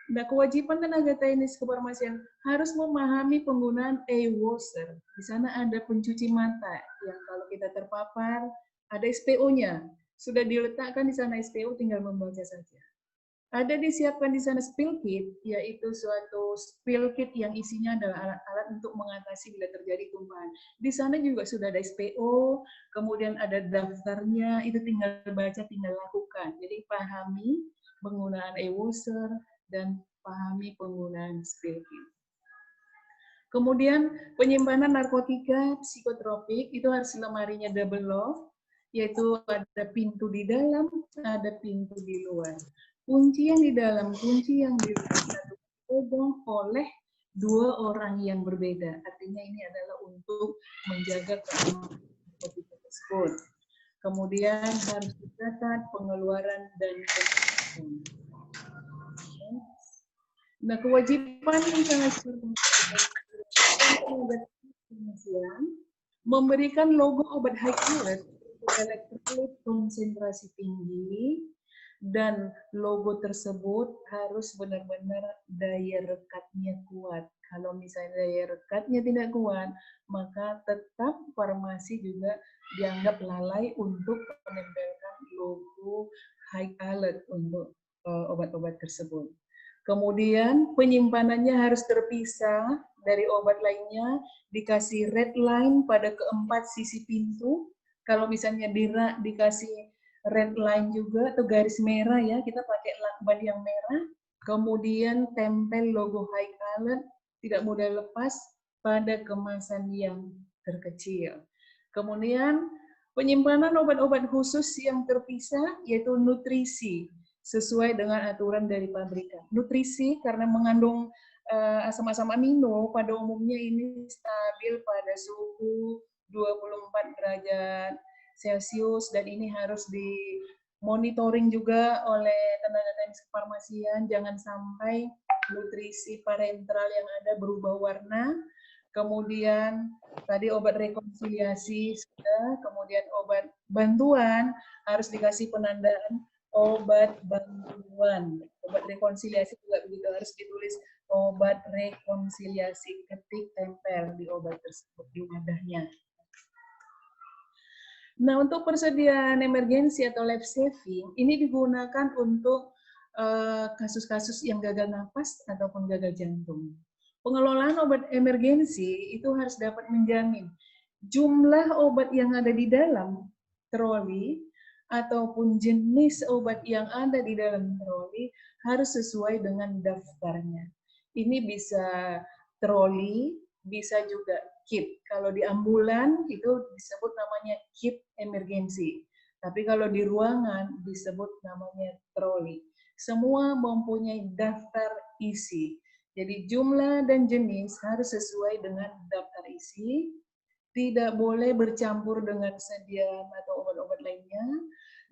Nah, kewajiban tenaga teknis kefarmasian harus memahami penggunaan e-washer. Di sana ada pencuci mata yang kalau kita terpapar, ada SPO-nya. Sudah diletakkan di sana SPO, tinggal membaca saja. Ada disiapkan di sana spill kit, yaitu suatu spill kit yang isinya adalah alat-alat untuk mengatasi bila terjadi tumpahan. Di sana juga sudah ada SPO, kemudian ada daftarnya, itu tinggal baca, tinggal lakukan. Jadi pahami penggunaan e-user dan pahami penggunaan spill kit. Kemudian penyimpanan narkotika psikotropik itu harus lemarinya double lock, yaitu ada pintu di dalam, ada pintu di luar. Kunci yang di dalam, kunci yang di luar satu dipegang oleh dua orang yang berbeda. Artinya ini adalah untuk menjaga keamanan narkotika tersebut. Kemudian harus dicatat pengeluaran dan penggunaan. Nah, kewajiban yang sangat memberikan logo obat high alert elektrolit konsentrasi tinggi, dan logo tersebut harus benar-benar daya rekatnya kuat. Kalau misalnya daya rekatnya tidak kuat, maka tetap farmasi juga dianggap lalai untuk menempelkan logo high alert untuk obat-obat tersebut. Kemudian penyimpanannya harus terpisah dari obat lainnya, dikasih red line pada keempat sisi pintu. Kalau misalnya dikasih red line juga atau garis merah ya, kita pakai lakban yang merah. Kemudian tempel logo high alert, tidak mudah lepas pada kemasan yang terkecil. Kemudian penyimpanan obat-obat khusus yang terpisah yaitu nutrisi, sesuai dengan aturan dari pabrikan. Nutrisi karena mengandung asam-asam amino, pada umumnya ini stabil pada suhu 24 derajat Celcius, dan ini harus dimonitoring juga oleh tenaga teknis kefarmasian, jangan sampai nutrisi parenteral yang ada berubah warna. Kemudian tadi obat rekonsiliasi sudah, kemudian obat bantuan harus dikasih penandaan obat bantuan. Obat rekonsiliasi juga begitu, harus ditulis obat rekonsiliasi, ketik tempel di obat tersebut di wadahnya. Nah, untuk persediaan emergensi atau life saving, ini digunakan untuk kasus-kasus yang gagal nafas ataupun gagal jantung. Pengelolaan obat emergensi itu harus dapat menjamin jumlah obat yang ada di dalam troli ataupun jenis obat yang ada di dalam troli harus sesuai dengan daftarnya. Ini bisa troli, bisa juga kit. Kalau di ambulan itu disebut namanya kit emergensi. Tapi kalau di ruangan disebut namanya troli. Semua mempunyai daftar isi. Jadi jumlah dan jenis harus sesuai dengan daftar isi. Tidak boleh bercampur dengan sediaan atau obat-obat lainnya.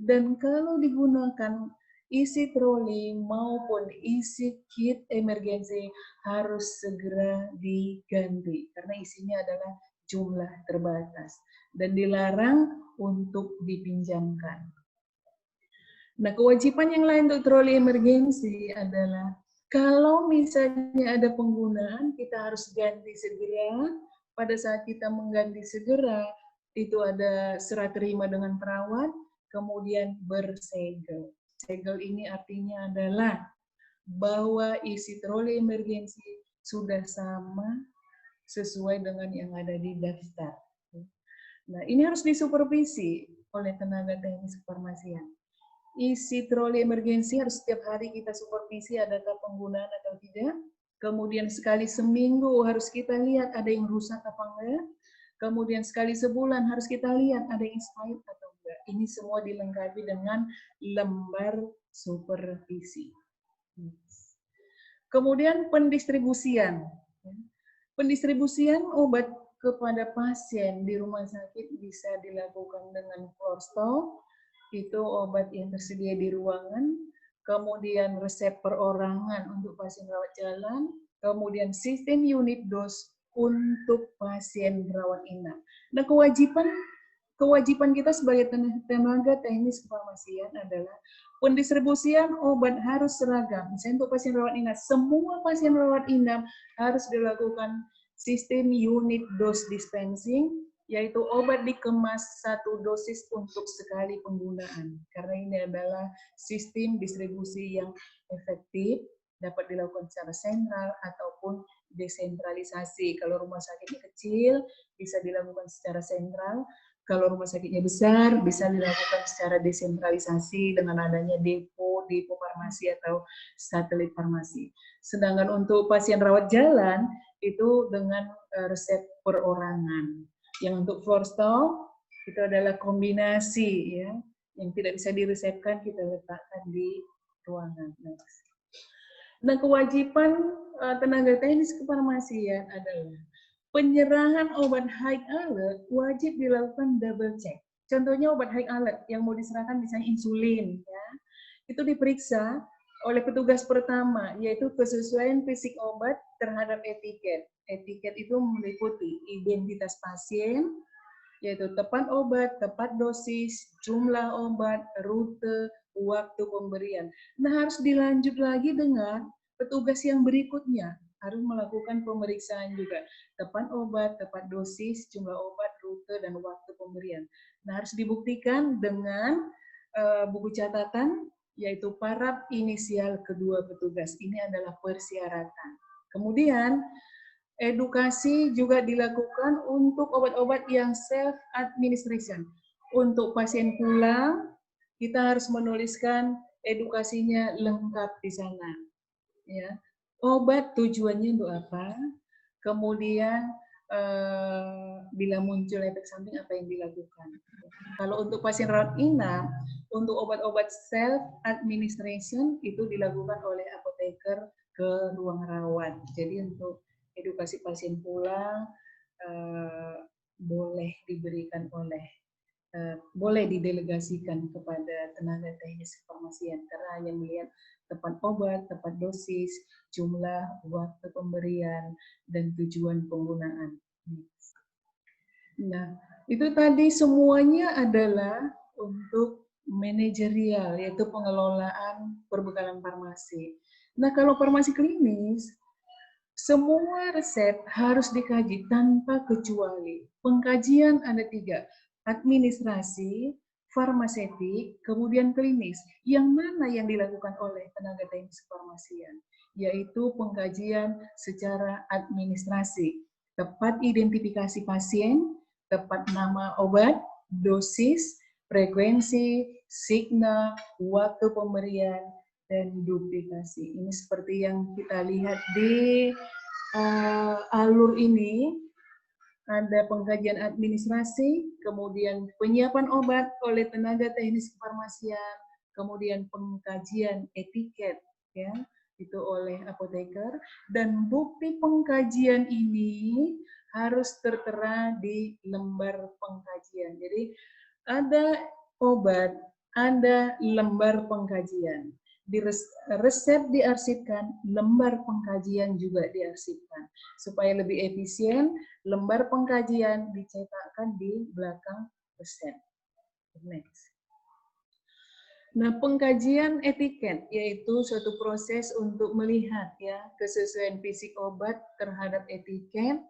Dan kalau digunakan isi troli maupun isi kit emergensi harus segera diganti karena isinya adalah jumlah terbatas dan dilarang untuk dipinjamkan. Nah, kewajiban yang lain untuk troli emergensi adalah kalau misalnya ada penggunaan, kita harus ganti segera. Pada saat kita mengganti segera, itu ada serah terima dengan perawat, kemudian bersegel. Segel ini artinya adalah bahwa isi troli emergensi sudah sama sesuai dengan yang ada di daftar. Nah, ini harus disupervisi oleh tenaga teknis kefarmasian. Isi troli emergensi harus setiap hari kita supervisi adakah penggunaan atau tidak. Kemudian sekali seminggu harus kita lihat ada yang rusak apa enggak. Kemudian sekali sebulan harus kita lihat ada yang expired atau enggak. Ini semua dilengkapi dengan lembar supervisi. Kemudian pendistribusian. Pendistribusian obat kepada pasien di rumah sakit bisa dilakukan dengan floor stock, itu obat yang tersedia di ruangan, kemudian resep perorangan untuk pasien rawat jalan, kemudian sistem unit dos untuk pasien rawat inap. Nah, kewajiban kita sebagai tenaga teknis kefarmasian adalah pendistribusian obat harus seragam. Misalnya untuk pasien rawat inap, semua pasien rawat inap harus dilakukan sistem unit dose dispensing yaitu obat dikemas 1 dosis untuk sekali penggunaan. Karena ini adalah sistem distribusi yang efektif, dapat dilakukan secara sentral ataupun desentralisasi. Kalau rumah sakitnya kecil, bisa dilakukan secara sentral. Kalau rumah sakitnya besar, bisa dilakukan secara desentralisasi dengan adanya depo farmasi atau satelit farmasi. Sedangkan untuk pasien rawat jalan, itu dengan resep perorangan. Yang untuk floor stock, itu adalah kombinasi, ya, yang tidak bisa diresepkan, kita letakkan di ruangan. Nah, kewajiban tenaga teknis kefarmasian adalah penyerahan obat high alert wajib dilakukan double check. Contohnya obat high alert yang mau diserahkan misalnya insulin, ya, itu diperiksa oleh petugas pertama, yaitu kesesuaian fisik obat terhadap etiket. Etiket itu meliputi identitas pasien, yaitu tepat obat, tepat dosis, jumlah obat, rute, waktu pemberian. Nah, harus dilanjut lagi dengan petugas yang berikutnya, harus melakukan pemeriksaan juga. Tepat obat, tepat dosis, jumlah obat, rute, dan waktu pemberian. Nah, harus dibuktikan dengan buku catatan, yaitu paraf inisial kedua petugas. Ini adalah persyaratan. Kemudian, edukasi juga dilakukan untuk obat-obat yang self-administration. Untuk pasien pulang, kita harus menuliskan edukasinya lengkap di sana. Ya. Obat tujuannya untuk apa? Kemudian bila muncul efek samping apa yang dilakukan. Kalau untuk pasien rawat inap, untuk obat-obat self-administration itu dilakukan oleh apoteker ke ruang rawat. Jadi untuk edukasi pasien pulang boleh diberikan boleh didelegasikan kepada tenaga teknis kefarmasian karena hanya melihat tepat obat, tepat dosis, jumlah, waktu pemberian, dan tujuan penggunaan. Nah, itu tadi semuanya adalah untuk manajerial, yaitu pengelolaan perbekalan farmasi. Nah, kalau farmasi klinis, semua resep harus dikaji tanpa kecuali. Pengkajian ada 3, administrasi, farmaseutik, kemudian klinis. Yang mana yang dilakukan oleh tenaga teknis kefarmasian? Yaitu pengkajian secara administrasi. Tepat identifikasi pasien, tepat nama obat, dosis, frekuensi, signal, waktu pemberian, dan duplikasi. Ini seperti yang kita lihat di alur ini. Ada pengkajian administrasi, kemudian penyiapan obat oleh tenaga teknis kefarmasian, kemudian pengkajian etiket, ya, itu oleh apoteker, dan bukti pengkajian ini harus tertera di lembar pengkajian. Jadi ada obat, ada lembar pengkajian. Di resep diarsipkan, lembar pengkajian juga diarsipkan. Supaya lebih efisien, lembar pengkajian dicetakkan di belakang resep. Next. Nah, pengkajian etiket yaitu suatu proses untuk melihat, ya, kesesuaian fisik obat terhadap etiket,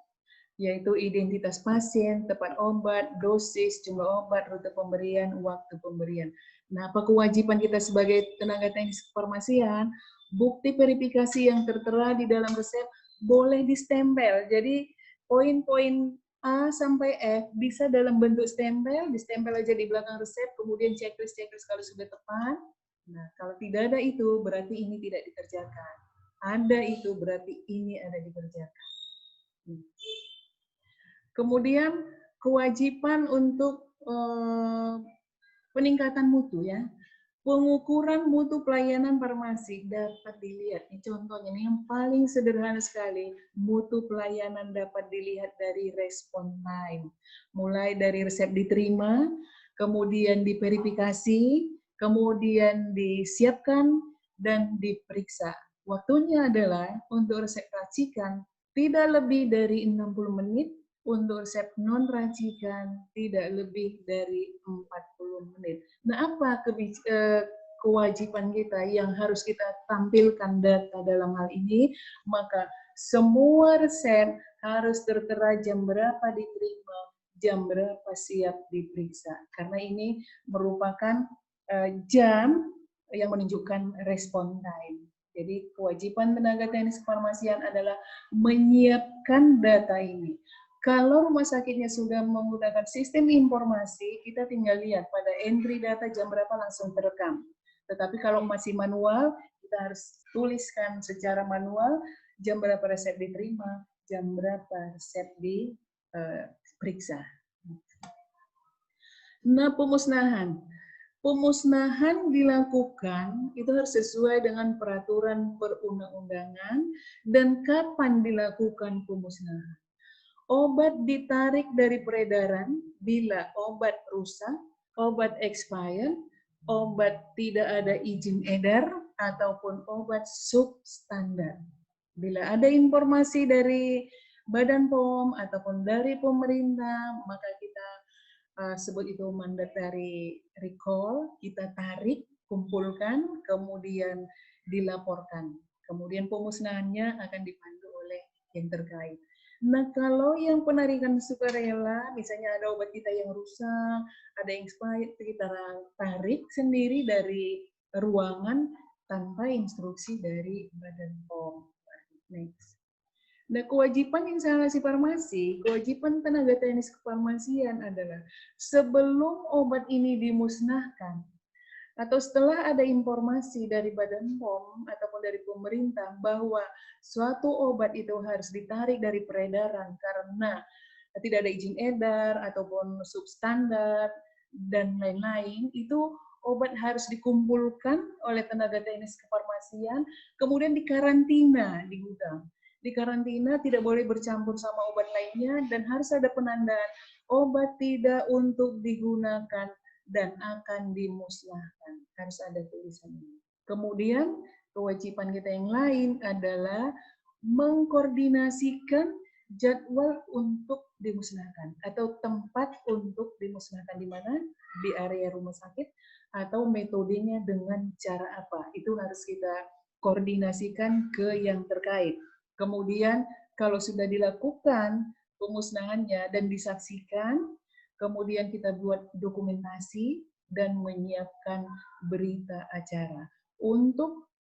yaitu identitas pasien, tepat obat, dosis, jumlah obat, rute pemberian, waktu pemberian. Nah, apa kewajiban kita sebagai tenaga teknis kefarmasian? Bukti verifikasi yang tertera di dalam resep boleh distempel. Jadi, poin-poin A sampai F bisa dalam bentuk stempel, distempel aja di belakang resep, kemudian checklist kalau sudah tepat. Nah, kalau tidak ada itu, berarti ini tidak dikerjakan. Ada itu, berarti ini ada dikerjakan. Kemudian kewajiban untuk peningkatan mutu, ya. Pengukuran mutu pelayanan farmasi dapat dilihat. Ini contohnya, ini yang paling sederhana sekali. Mutu pelayanan dapat dilihat dari respon time. Mulai dari resep diterima, kemudian diverifikasi, kemudian disiapkan, dan diperiksa. Waktunya adalah untuk resep racikan tidak lebih dari 60 menit, untuk resep non-racikan tidak lebih dari 40 menit. Nah, apa kewajiban kita yang harus kita tampilkan data dalam hal ini? Maka semua resep harus tertera jam berapa diterima, jam berapa siap diperiksa. Karena ini merupakan jam yang menunjukkan respon time. Jadi kewajiban tenaga teknis kefarmasian adalah menyiapkan data ini. Kalau rumah sakitnya sudah menggunakan sistem informasi, kita tinggal lihat pada entry data jam berapa langsung terekam. Tetapi kalau masih manual, kita harus tuliskan secara manual jam berapa resep diterima, jam berapa resep diperiksa. Nah, pemusnahan. Pemusnahan dilakukan itu harus sesuai dengan peraturan perundang-undangan dan kapan dilakukan pemusnahan. Obat ditarik dari peredaran bila obat rusak, obat expired, obat tidak ada izin edar, ataupun obat substandar. Bila ada informasi dari Badan POM ataupun dari pemerintah, maka kita sebut itu mandatory recall, kita tarik, kumpulkan, kemudian dilaporkan. Kemudian pemusnahannya akan dipandu oleh yang terkait. Nah, kalau yang penarikan sukarela, misalnya ada obat kita yang rusak, ada yang expired, kita tarik sendiri dari ruangan tanpa instruksi dari Badan POM. Next. Nah, kewajiban instalasi farmasi, kewajiban tenaga teknis kefarmasian adalah sebelum obat ini dimusnahkan, atau setelah ada informasi dari Badan POM ataupun dari pemerintah bahwa suatu obat itu harus ditarik dari peredaran karena tidak ada izin edar ataupun substandar dan lain-lain, itu obat harus dikumpulkan oleh tenaga teknis kefarmasian, kemudian dikarantina di gudang. Di karantina tidak boleh bercampur sama obat lainnya dan harus ada penandaan obat tidak untuk digunakan dan akan dimusnahkan. Harus ada tulisan ini. Kemudian kewajiban kita yang lain adalah mengkoordinasikan jadwal untuk dimusnahkan atau tempat untuk dimusnahkan di mana, di area rumah sakit, atau metodenya dengan cara apa. Itu harus kita koordinasikan ke yang terkait. Kemudian kalau sudah dilakukan pemusnahannya dan disaksikan, kemudian kita buat dokumentasi dan menyiapkan berita acara. Untuk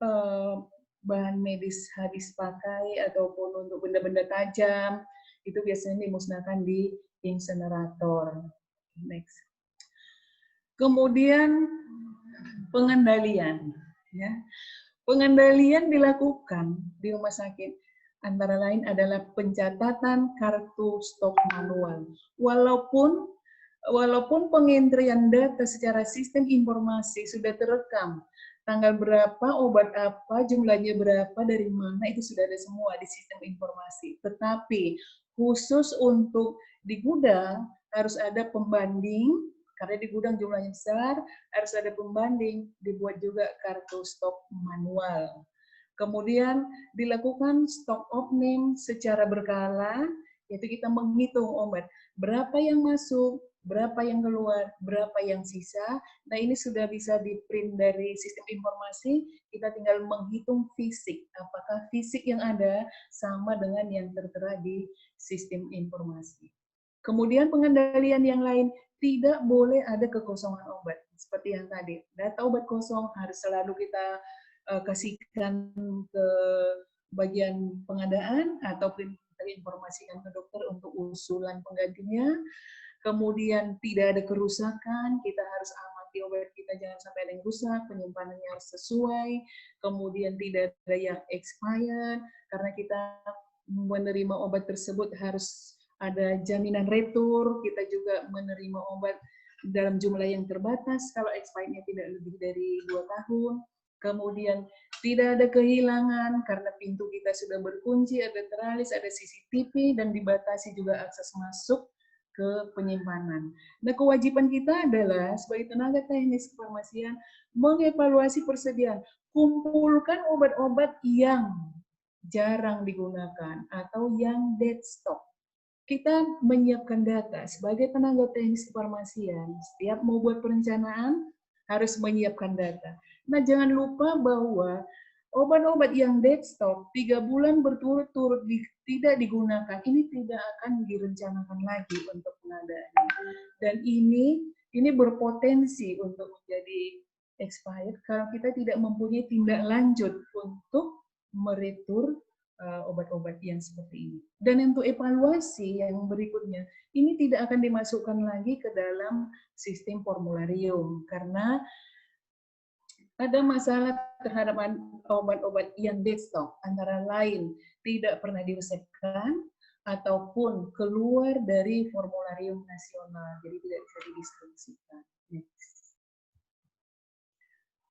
bahan medis habis pakai ataupun untuk benda-benda tajam, itu biasanya dimusnahkan di insenerator. Next. Kemudian pengendalian. Ya. Pengendalian dilakukan di rumah sakit antara lain adalah pencatatan kartu stok manual. Walaupun pengentrian data secara sistem informasi sudah terekam, tanggal berapa, obat apa, jumlahnya berapa, dari mana, itu sudah ada semua di sistem informasi. Tetapi khusus untuk di gudang harus ada pembanding, karena di gudang jumlahnya besar, harus ada pembanding, dibuat juga kartu stok manual. Kemudian dilakukan stock opening secara berkala, yaitu kita menghitung obat. Berapa yang masuk, berapa yang keluar, berapa yang sisa. Nah, ini sudah bisa di-print dari sistem informasi, kita tinggal menghitung fisik. Apakah fisik yang ada sama dengan yang tertera di sistem informasi. Kemudian pengendalian yang lain, tidak boleh ada kekosongan obat. Seperti yang tadi, data obat kosong harus selalu kita kasihkan ke bagian pengadaan atau informasikan ke dokter untuk usulan penggantinya. Kemudian tidak ada kerusakan, kita harus amati obat kita jangan sampai ada yang rusak, penyimpanannya harus sesuai. Kemudian tidak ada yang expired, karena kita menerima obat tersebut harus ada jaminan retur, kita juga menerima obat dalam jumlah yang terbatas, kalau expirednya tidak lebih dari 2 tahun. Kemudian tidak ada kehilangan karena pintu kita sudah berkunci, ada teralis, ada CCTV, dan dibatasi juga akses masuk ke penyimpanan. Nah, kewajiban kita adalah sebagai tenaga teknis kefarmasian mengevaluasi persediaan, kumpulkan obat-obat yang jarang digunakan atau yang dead stock. Kita menyiapkan data sebagai tenaga teknis kefarmasian, setiap mau buat perencanaan harus menyiapkan data. Nah, jangan lupa bahwa Obat-obat yang dead stock 3 bulan berturut-turut tidak digunakan, ini tidak akan direncanakan lagi untuk pengadaannya. Dan ini berpotensi untuk menjadi expired kalau kita tidak mempunyai tindak lanjut untuk meretur obat-obat yang seperti ini. Dan untuk evaluasi yang berikutnya, ini tidak akan dimasukkan lagi ke dalam sistem formularium karena ada masalah terhadap obat-obat yang dead stock, antara lain tidak pernah diresepkan ataupun keluar dari formularium nasional, jadi tidak bisa didistribusikan.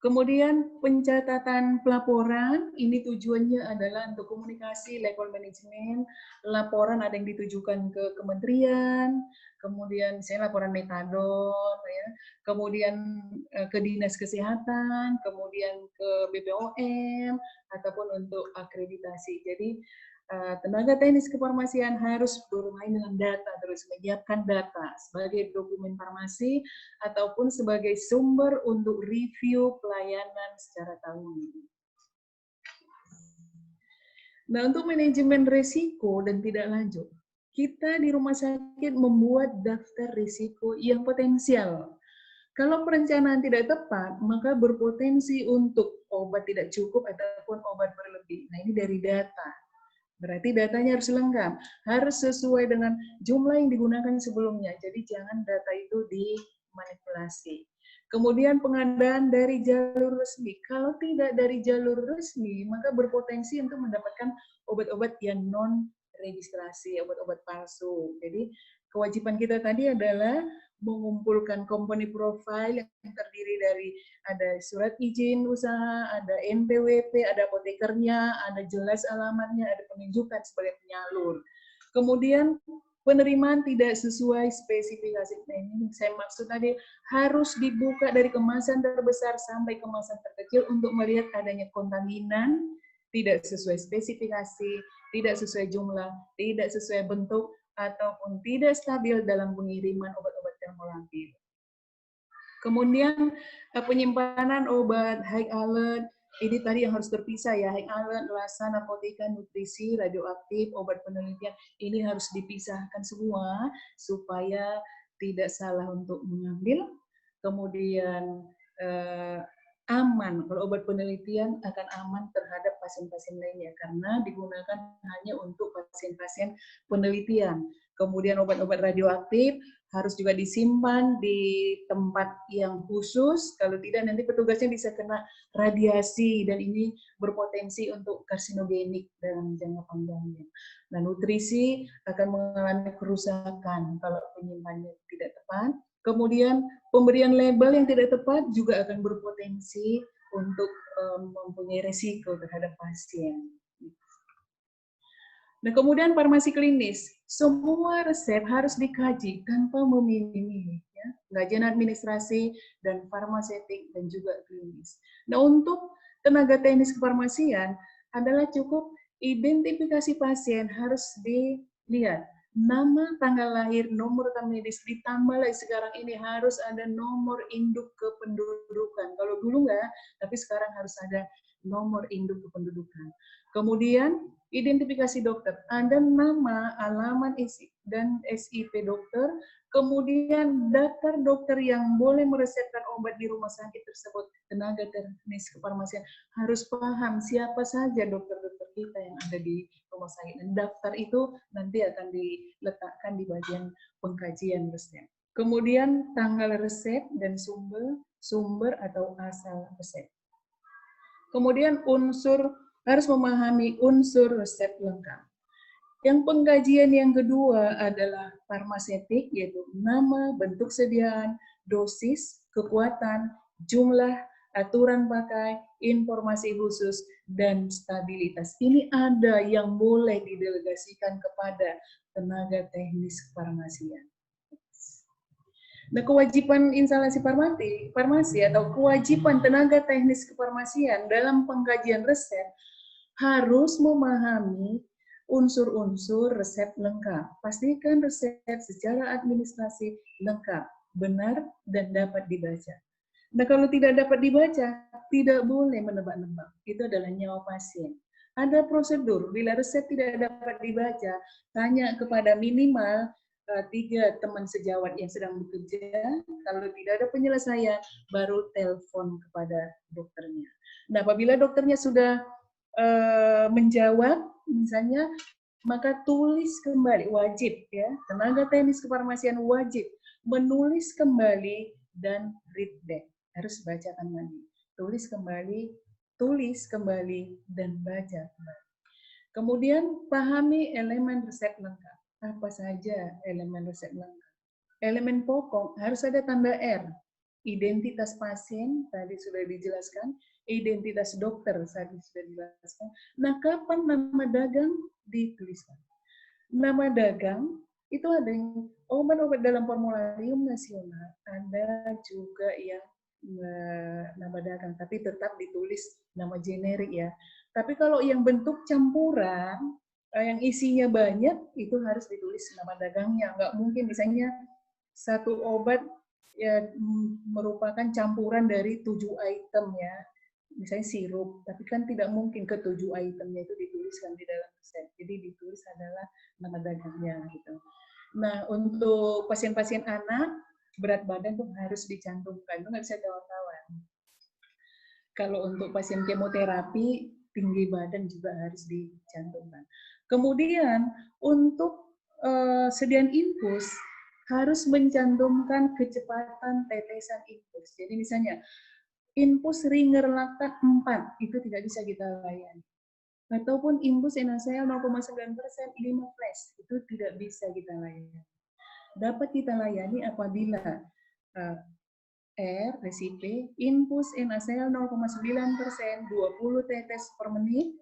Kemudian pencatatan pelaporan, ini tujuannya adalah untuk komunikasi level manajemen, laporan ada yang ditujukan ke kementerian, kemudian misalnya laporan metadon, ya, kemudian ke dinas kesehatan, kemudian ke BPOM, ataupun untuk akreditasi. Jadi tenaga teknis kefarmasian harus bermain dengan data, terus menyiapkan data sebagai dokumen farmasi ataupun sebagai sumber untuk review pelayanan secara tahunan. Nah, untuk manajemen risiko dan tidak lanjut, kita di rumah sakit membuat daftar risiko yang potensial. Kalau perencanaan tidak tepat, maka berpotensi untuk obat tidak cukup ataupun obat berlebih. Nah, ini dari data. Berarti datanya harus lengkap, harus sesuai dengan jumlah yang digunakan sebelumnya. Jadi jangan data itu dimanipulasi. Kemudian pengadaan dari jalur resmi. Kalau tidak dari jalur resmi, maka berpotensi untuk mendapatkan obat-obat yang non-registrasi, obat-obat palsu. Jadi kewajiban kita tadi adalah mengumpulkan company profile yang terdiri dari ada surat izin usaha, ada NPWP, ada apotekernya, ada jelas alamatnya, ada penunjukan sebagai penyalur. Kemudian penerimaan tidak sesuai spesifikasi. Nah, ini saya maksud tadi harus dibuka dari kemasan terbesar sampai kemasan terkecil untuk melihat adanya kontaminan, tidak sesuai spesifikasi, tidak sesuai jumlah, tidak sesuai bentuk, ataupun tidak stabil dalam pengiriman obat-obat termolampir. Kemudian penyimpanan obat high alert, ini tadi yang harus terpisah ya, high alert, lasa, narkotika, nutrisi, radioaktif, obat penelitian, ini harus dipisahkan semua supaya tidak salah untuk mengambil. Kemudian aman, kalau obat penelitian akan aman terhadap pasien-pasien lainnya karena digunakan hanya untuk pasien-pasien penelitian. Kemudian obat-obat radioaktif harus juga disimpan di tempat yang khusus, kalau tidak nanti petugasnya bisa kena radiasi dan ini berpotensi untuk karsinogenik dalam jangka panjangnya. Nah, nutrisi akan mengalami kerusakan kalau penyimpanannya tidak tepat. Kemudian pemberian label yang tidak tepat juga akan berpotensi untuk mempunyai resiko terhadap pasien. Nah, kemudian farmasi klinis, semua resep harus dikaji tanpa memilih-milih, ya, kajian administrasi dan farmaseutik dan juga klinis. Nah, untuk tenaga teknis kefarmasian adalah cukup identifikasi pasien harus dilihat. Nama, tanggal lahir, nomor rekam medis, ditambah lagi sekarang ini harus ada nomor induk kependudukan. Kalau dulu enggak, tapi sekarang harus ada nomor induk kependudukan. Kemudian identifikasi dokter, ada nama, alamat, dan SIP dokter, kemudian daftar dokter yang boleh meresepkan obat di rumah sakit tersebut. Tenaga teknis kefarmasian harus paham siapa saja dokter-dokter kita yang ada di rumah sakit. Dan daftar itu nanti akan diletakkan di bagian pengkajian resep. Kemudian tanggal resep dan sumber atau asal resep. Kemudian harus memahami unsur resep lengkap. Yang pengkajian yang kedua adalah farmaseutik, yaitu nama, bentuk sediaan, dosis, kekuatan, jumlah, aturan pakai, informasi khusus, dan stabilitas. Ini ada yang boleh didelegasikan kepada tenaga teknis kefarmasian. Nah, kewajiban instalasi farmasi atau kewajiban tenaga teknis kefarmasian dalam pengkajian resep harus memahami unsur-unsur resep lengkap. Pastikan resep secara administrasi lengkap, benar, dan dapat dibaca. Nah, kalau tidak dapat dibaca, tidak boleh menebak-nebak. Itu adalah nyawa pasien. Ada prosedur, bila resep tidak dapat dibaca, tanya kepada minimal 3 teman sejawat yang sedang bekerja. Kalau tidak ada penyelesaian, baru telepon kepada dokternya. Nah, apabila dokternya sudah menjawab, misalnya, maka tulis kembali, wajib ya, tenaga teknis kefarmasian wajib menulis kembali dan read back. Harus bacakan lagi. Tulis kembali, dan baca kembali. Kemudian pahami elemen resep lengkap. Apa saja elemen resep lengkap? Elemen pokok harus ada tanda R. Identitas pasien tadi sudah dijelaskan, identitas dokter tadi sudah dijelaskan. Nah, kapan nama dagang dituliskan? Nama dagang itu ada yang obat-obat dalam formularium nasional, ada juga yang nama dagang, tapi tetap ditulis nama generik ya. Tapi kalau yang bentuk campuran, yang isinya banyak, itu harus ditulis nama dagangnya. Nggak mungkin misalnya satu obat ya merupakan campuran dari 7 item ya, misalnya sirup, tapi kan tidak mungkin ke-7 itemnya itu dituliskan di dalam resep. Jadi ditulis adalah nama dagangnya gitu. Nah, untuk pasien-pasien anak, berat badan tuh harus dicantumkan, itu nggak bisa kawan-kawan. Kalau untuk pasien kemoterapi, tinggi badan juga harus dicantumkan. Kemudian untuk sediaan infus harus mencantumkan kecepatan tetesan infus. Jadi misalnya infus Ringer laktat 4 itu tidak bisa kita layani. Ataupun infus NaCl 0,9% 5 flash itu tidak bisa kita layani. Dapat kita layani apabila R, resipe, infus NaCl 0,9%, 20 tetes per menit,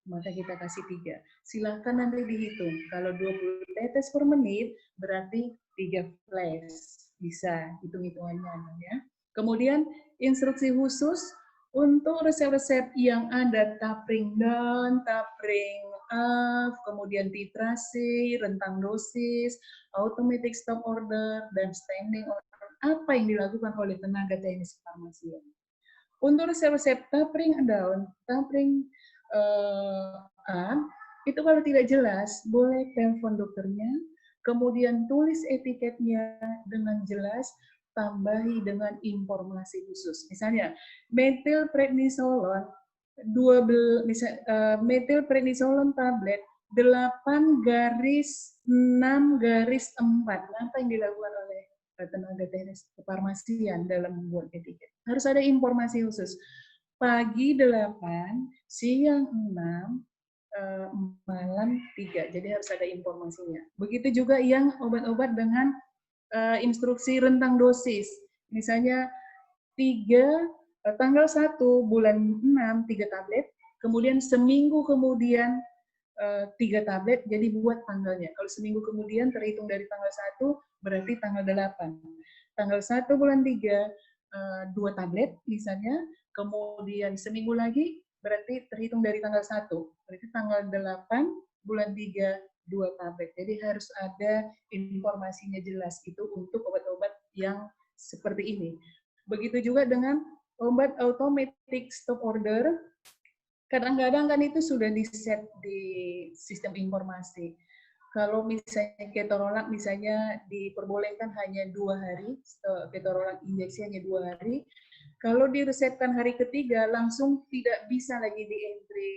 maka kita kasih 3. Silahkan nanti dihitung. Kalau 20 tetes per menit, berarti 3 flash. Bisa hitung-hitungannya ya. Kemudian instruksi khusus untuk resep-resep yang ada tapering down, tapering up, kemudian titrasi, rentang dosis, automatic stop order, dan standing order. Apa yang dilakukan oleh tenaga teknis kefarmasian? Untuk resep-resep tapering down, tapering up, itu kalau tidak jelas, boleh telepon dokternya, kemudian tulis etiketnya dengan jelas, tambahi dengan informasi khusus. Misalnya, metilprednisolon 12 metilprednisolon tablet 8/6/4. Apa yang dilakukan oleh tenaga teknis kefarmasian dalam membuat etiket? Harus ada informasi khusus. Pagi 8, siang 6, malam 3. Jadi harus ada informasinya. Begitu juga yang obat-obat dengan instruksi rentang dosis. Misalnya tanggal 1 bulan 6 3 tablet, kemudian seminggu kemudian 3 tablet, jadi buat tanggalnya. Kalau seminggu kemudian terhitung dari tanggal 1 berarti tanggal 8. Tanggal 1 bulan 3 2 tablet misalnya, kemudian seminggu lagi berarti terhitung dari tanggal 1. Berarti tanggal 8 bulan 3 2 tablet. Jadi harus ada informasinya jelas itu untuk obat-obat yang seperti ini. Begitu juga dengan obat automatic stop order. Kadang-kadang kan itu sudah di-set di sistem informasi. Kalau misalnya ketorolac misalnya diperbolehkan hanya 2 hari, ketorolac injeksi hanya 2 hari. Kalau diresepkan hari ketiga, langsung tidak bisa lagi di-entry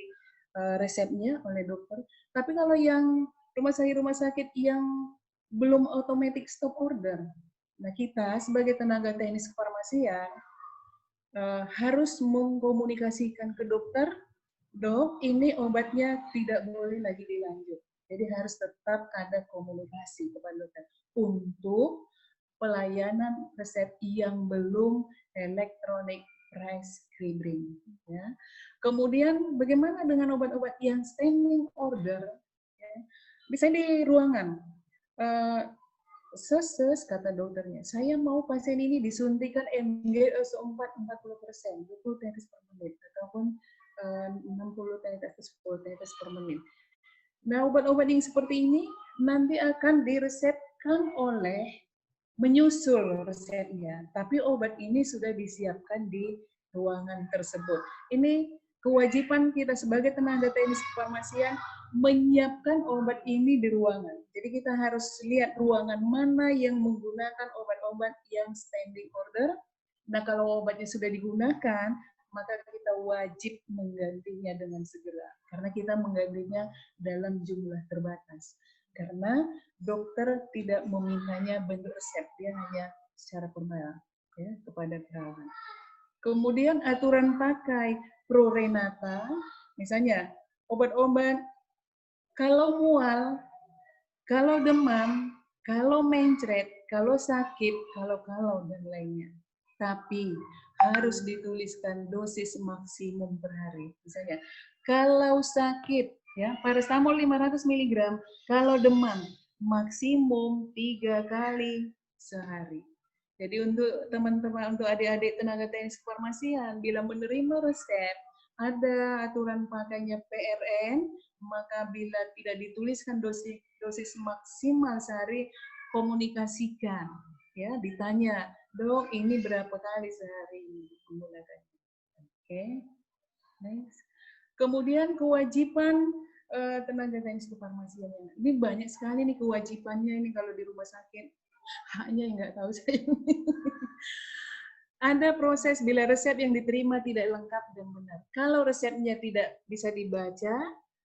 resepnya oleh dokter. Tapi kalau yang rumah sakit yang belum automatic stop order, nah kita sebagai tenaga teknis kefarmasian harus mengkomunikasikan ke dokter, dok, ini obatnya tidak boleh lagi dilanjut. Jadi harus tetap ada komunikasi kepada dokter untuk pelayanan resep yang belum electronic prescribing. Ya. Kemudian bagaimana dengan obat-obat yang standing order? Ya. Misalnya di ruangan, kata dokternya, saya mau pasien ini disuntikan MgSO4 40%, 20 tetes per menit, ataupun 60 tetes, 10 tetes per menit. Nah, obat-obat yang seperti ini nanti akan diresepkan oleh menyusul resepnya, tapi obat ini sudah disiapkan di ruangan tersebut. Ini kewajiban kita sebagai tenaga teknis kefarmasian menyiapkan obat ini di ruangan. Jadi kita harus lihat ruangan mana yang menggunakan obat-obat yang standing order. Nah, kalau obatnya sudah digunakan, maka kita wajib menggantinya dengan segera. Karena kita menggantinya dalam jumlah terbatas. Karena dokter tidak memintanya bentuk resep, dia hanya secara formal ya, kepada perawat. Kemudian aturan pakai ProRenata, misalnya obat-obat kalau mual, kalau demam, kalau mencret, kalau sakit, kalau dan lainnya. Tapi harus dituliskan dosis maksimum per hari. Misalnya, kalau sakit, ya paracetamol 500 mg, kalau demam, maksimum 3 kali sehari. Jadi untuk teman-teman, untuk adik-adik tenaga teknis kefarmasian, bila menerima resep, ada aturan pakainya PRN, maka bila tidak dituliskan dosis maksimal sehari, komunikasikan, ya ditanya, dok ini berapa kali sehari menggunakannya. Oke, next. Kemudian kewajiban tenaga teknis kefarmasian. Ini banyak sekali nih kewajibannya ini kalau di rumah sakit. Haknya nggak tahu saya. Ada proses bila resep yang diterima tidak lengkap dan benar. Kalau resepnya tidak bisa dibaca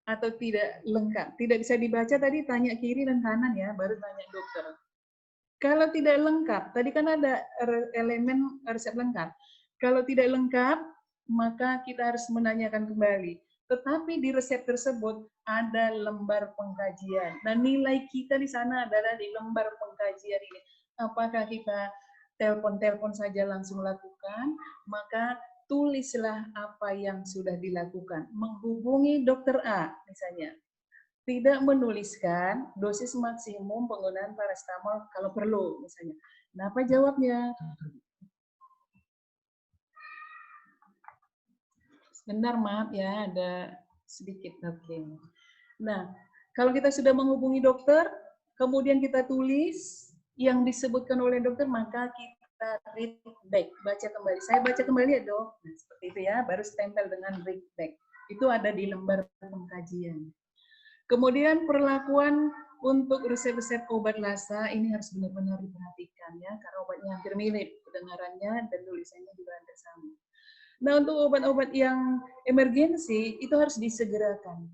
atau tidak lengkap, tidak bisa dibaca tadi tanya kiri dan kanan ya, baru tanya dokter. Kalau tidak lengkap, tadi kan ada elemen resep lengkap. Kalau tidak lengkap, maka kita harus menanyakan kembali. Tetapi di resep tersebut ada lembar pengkajian. Nah, nilai kita di sana adalah di lembar pengkajian ini. Apakah kita telepon saja langsung lakukan, maka tulislah apa yang sudah dilakukan. Menghubungi dokter A, misalnya. Tidak menuliskan dosis maksimum penggunaan paracetamol kalau perlu, misalnya. Nah, apa jawabnya? Sebentar, maaf ya, ada sedikit. Oke. Nah, kalau kita sudah menghubungi dokter, kemudian kita tulis yang disebutkan oleh dokter, maka kita read back, baca kembali. Saya baca kembali ya dok, nah, seperti itu ya, baru stempel dengan read back. Itu ada di lembar pengkajian. Kemudian perlakuan untuk resep-resep obat lasa, ini harus benar-benar diperhatikan ya, karena obatnya hampir mirip, kedengarannya dan tulisannya juga hampir sama. Nah, untuk obat-obat yang emergensi itu harus disegerakan.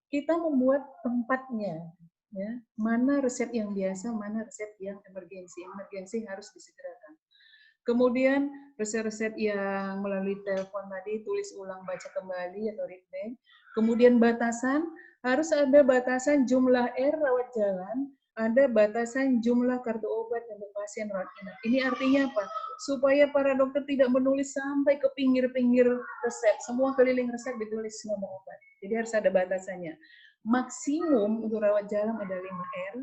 Kita membuat tempatnya, ya, mana resep yang biasa, mana resep yang emergensi. Emergensi harus disegerakan. Kemudian resep-resep yang melalui telepon tadi tulis ulang, baca kembali atau read back. Kemudian batasan, harus ada batasan jumlah rawat jalan, ada batasan jumlah kartu obat untuk pasien rawat inap. Ini artinya apa? Supaya para dokter tidak menulis sampai ke pinggir-pinggir resep. Semua keliling resep ditulis nomor obat. Jadi harus ada batasannya. Maksimum untuk rawat jalan ada 5R,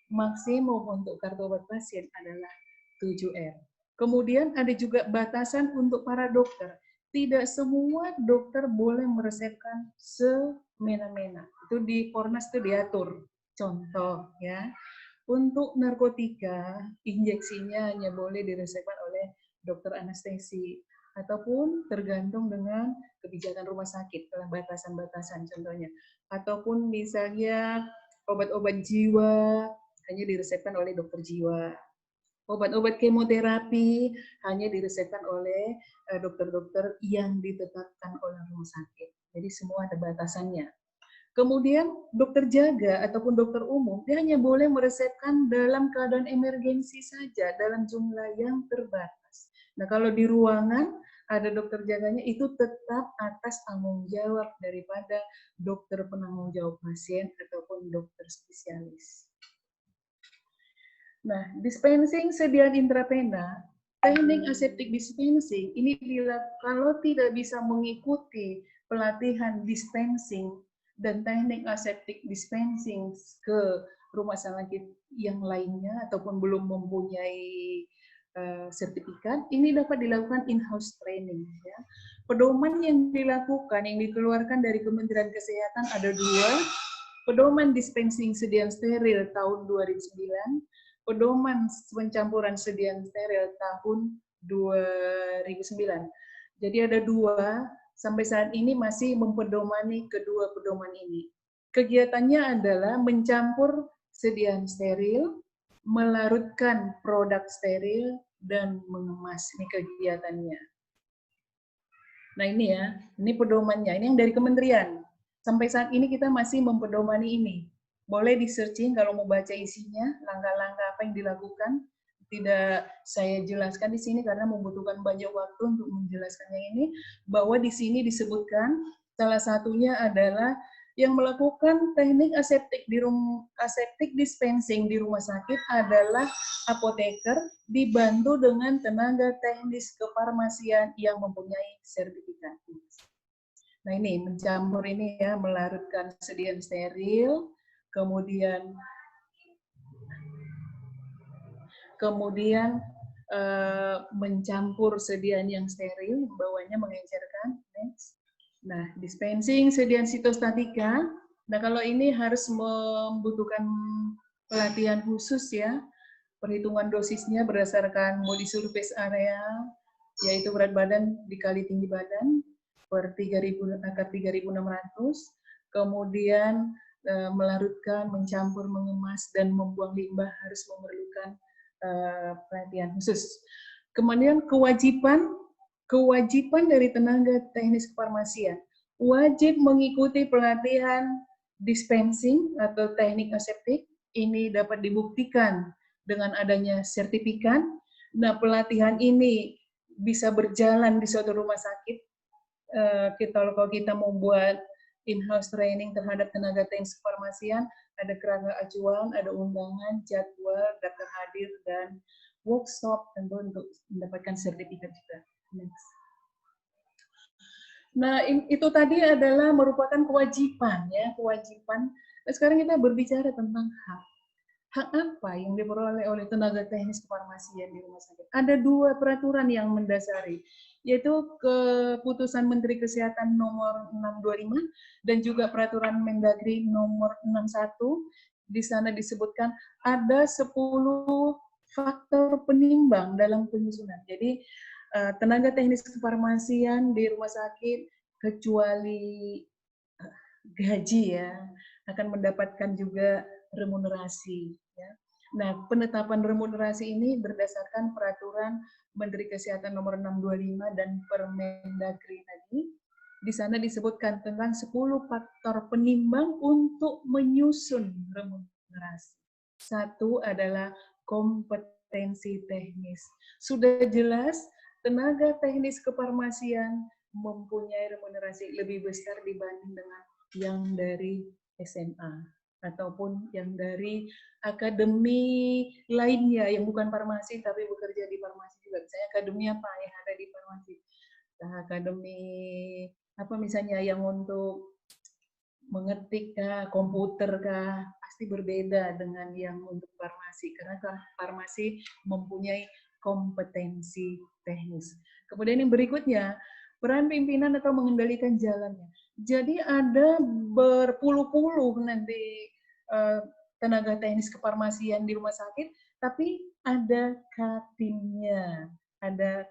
maksimum untuk kartu obat pasien adalah 7R. Kemudian ada juga batasan untuk para dokter. Tidak semua dokter boleh meresepkan semena-mena. Itu di Fornas itu diatur. Contoh ya, untuk narkotika injeksinya hanya boleh diresepkan oleh dokter anestesi ataupun tergantung dengan kebijakan rumah sakit, dalam batasan-batasan contohnya. Ataupun misalnya obat-obat jiwa hanya diresepkan oleh dokter jiwa. Obat-obat kemoterapi hanya diresepkan oleh dokter-dokter yang ditetapkan oleh rumah sakit. Jadi semua ada batasannya. Kemudian dokter jaga ataupun dokter umum, dia hanya boleh meresepkan dalam keadaan emergensi saja, dalam jumlah yang terbatas. Nah, kalau di ruangan ada dokter jaganya, itu tetap atas tanggung jawab daripada dokter penanggung jawab pasien ataupun dokter spesialis. Nah, dispensing sediaan intravena, teknik aseptic dispensing, ini bila kalau tidak bisa mengikuti pelatihan dispensing dan teknik aseptic dispensing ke rumah sakit yang lainnya ataupun belum mempunyai sertifikat, ini dapat dilakukan in-house training. Ya. Pedoman yang dilakukan, yang dikeluarkan dari Kementerian Kesehatan ada 2, pedoman dispensing sediaan steril tahun 2009, pedoman pencampuran sediaan steril tahun 2009. Jadi ada 2, sampai saat ini masih mempedomani kedua pedoman ini. Kegiatannya adalah mencampur sediaan steril, melarutkan produk steril, dan mengemas. Ini kegiatannya. Nah ini ya, ini pedomannya. Ini yang dari kementerian. Sampai saat ini kita masih mempedomani ini. Boleh di-searching kalau mau baca isinya, langkah-langkah apa yang dilakukan. Tidak saya jelaskan di sini karena membutuhkan banyak waktu untuk menjelaskannya ini. Bahwa di sini disebutkan salah satunya adalah yang melakukan teknik aseptik dispensing di rumah sakit adalah apoteker dibantu dengan tenaga teknis kefarmasian yang mempunyai sertifikat. Nah ini mencampur ini ya, melarutkan sediaan steril, kemudian mencampur sediaan yang steril, bawahnya mengencerkan. Next. Nah, dispensing sediaan sitostatika. Nah, kalau ini harus membutuhkan pelatihan khusus ya. Perhitungan dosisnya berdasarkan body surface area, yaitu berat badan dikali tinggi badan per 3.000 angka 3.600. Kemudian melarutkan, mencampur, mengemas, dan membuang limbah harus memerlukan pelatihan khusus. Kemudian kewajiban dari tenaga teknis kefarmasian wajib mengikuti pelatihan dispensing atau teknik aseptik. Ini dapat dibuktikan dengan adanya sertifikat. Nah, pelatihan ini bisa berjalan di suatu rumah sakit. Kalau kita mau buat in-house training terhadap tenaga teknis kefarmasian, ada kerangka acuan, ada undangan, jadwal, daftar hadir, dan workshop tentu untuk mendapatkan sertifikat juga. Next. Nah, itu tadi adalah merupakan kewajiban ya, kewajiban. Nah, sekarang kita berbicara tentang hak. Hak apa yang diperoleh oleh tenaga teknis kefarmasian di rumah sakit? Ada 2 peraturan yang mendasari, yaitu Keputusan Menteri Kesehatan nomor 625 dan juga Peraturan Mendagri nomor 61. Di sana disebutkan ada 10 faktor penimbang dalam penyusunan. Jadi tenaga teknis kefarmasian di rumah sakit kecuali gaji ya akan mendapatkan juga remunerasi ya. Nah, penetapan remunerasi ini berdasarkan Peraturan Menteri Kesehatan nomor 625 dan Permendagri tadi. Di sana disebutkan tentang 10 faktor penimbang untuk menyusun remunerasi. 1 adalah kompetensi teknis. Sudah jelas tenaga teknis kefarmasian mempunyai remunerasi lebih besar dibanding dengan yang dari SMA ataupun yang dari akademi lainnya yang bukan farmasi tapi bekerja di farmasi juga. Misalnya akademi apa yang ada di farmasi? Nah, akademi apa misalnya yang untuk mengetik kah, komputer kah, pasti berbeda dengan yang untuk farmasi karena farmasi mempunyai kompetensi teknis. Kemudian yang berikutnya, peran pimpinan atau mengendalikan jalannya. Jadi ada berpuluh-puluh nanti tenaga teknis kefarmasian di rumah sakit, tapi ada katimnya, ada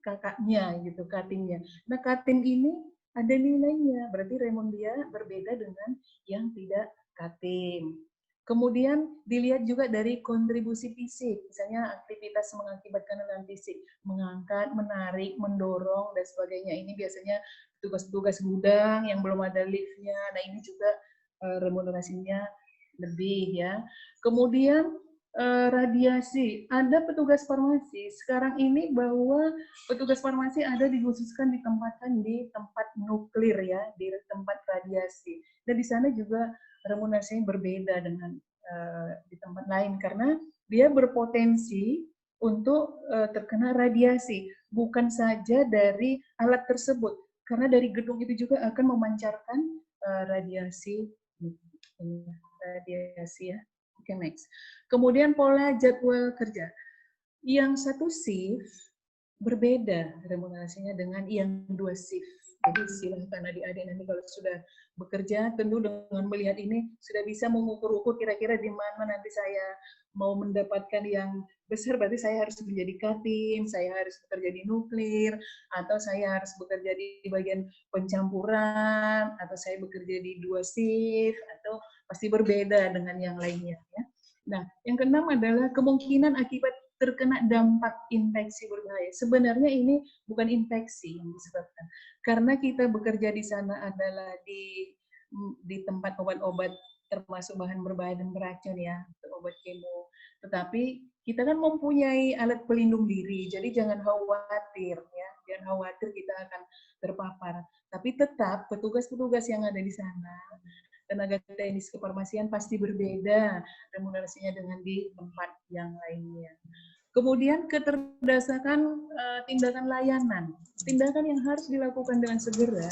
kakaknya gitu, katimnya. Nah, katim ini ada nilainya, berarti remundia berbeda dengan yang tidak katim. Kemudian dilihat juga dari kontribusi fisik, misalnya aktivitas mengakibatkan kelelahan fisik, mengangkat, menarik, mendorong, dan sebagainya. Ini biasanya tugas-tugas gudang yang belum ada liftnya, nah ini juga remunerasinya lebih ya. Kemudian radiasi, ada petugas farmasi. Sekarang ini bahwa petugas farmasi ada dikhususkan ditempatkan di tempat nuklir ya, di tempat radiasi. Dan di sana juga remunerasinya berbeda dengan di tempat lain karena dia berpotensi untuk terkena radiasi, bukan saja dari alat tersebut, karena dari gedung itu juga akan memancarkan radiasi ya. Oke, next. Kemudian pola jadwal kerja. Yang 1 shift berbeda remunerasinya dengan yang 2 shift. Jadi silahkan adik-adik nanti kalau sudah bekerja, tentu dengan melihat ini sudah bisa mengukur-ukur kira-kira di mana nanti saya mau mendapatkan yang besar, berarti saya harus menjadi Katim, saya harus bekerja di nuklir, atau saya harus bekerja di bagian pencampuran, atau saya bekerja di 2 shift, atau pasti berbeda dengan yang lainnya. Ya. Nah, yang keenam adalah kemungkinan akibat terkena dampak infeksi berbahaya. Sebenarnya ini bukan infeksi yang disebabkan, karena kita bekerja di sana adalah di tempat obat-obat termasuk bahan berbahaya dan beracun ya, obat kemo. Tetapi kita kan mempunyai alat pelindung diri, jadi jangan khawatir ya, jangan khawatir kita akan terpapar. Tapi tetap petugas-petugas yang ada di sana, tenaga teknis kefarmasian pasti berbeda remunerasinya dengan di tempat yang lainnya. Kemudian keterdasakan tindakan layanan. Tindakan yang harus dilakukan dengan segera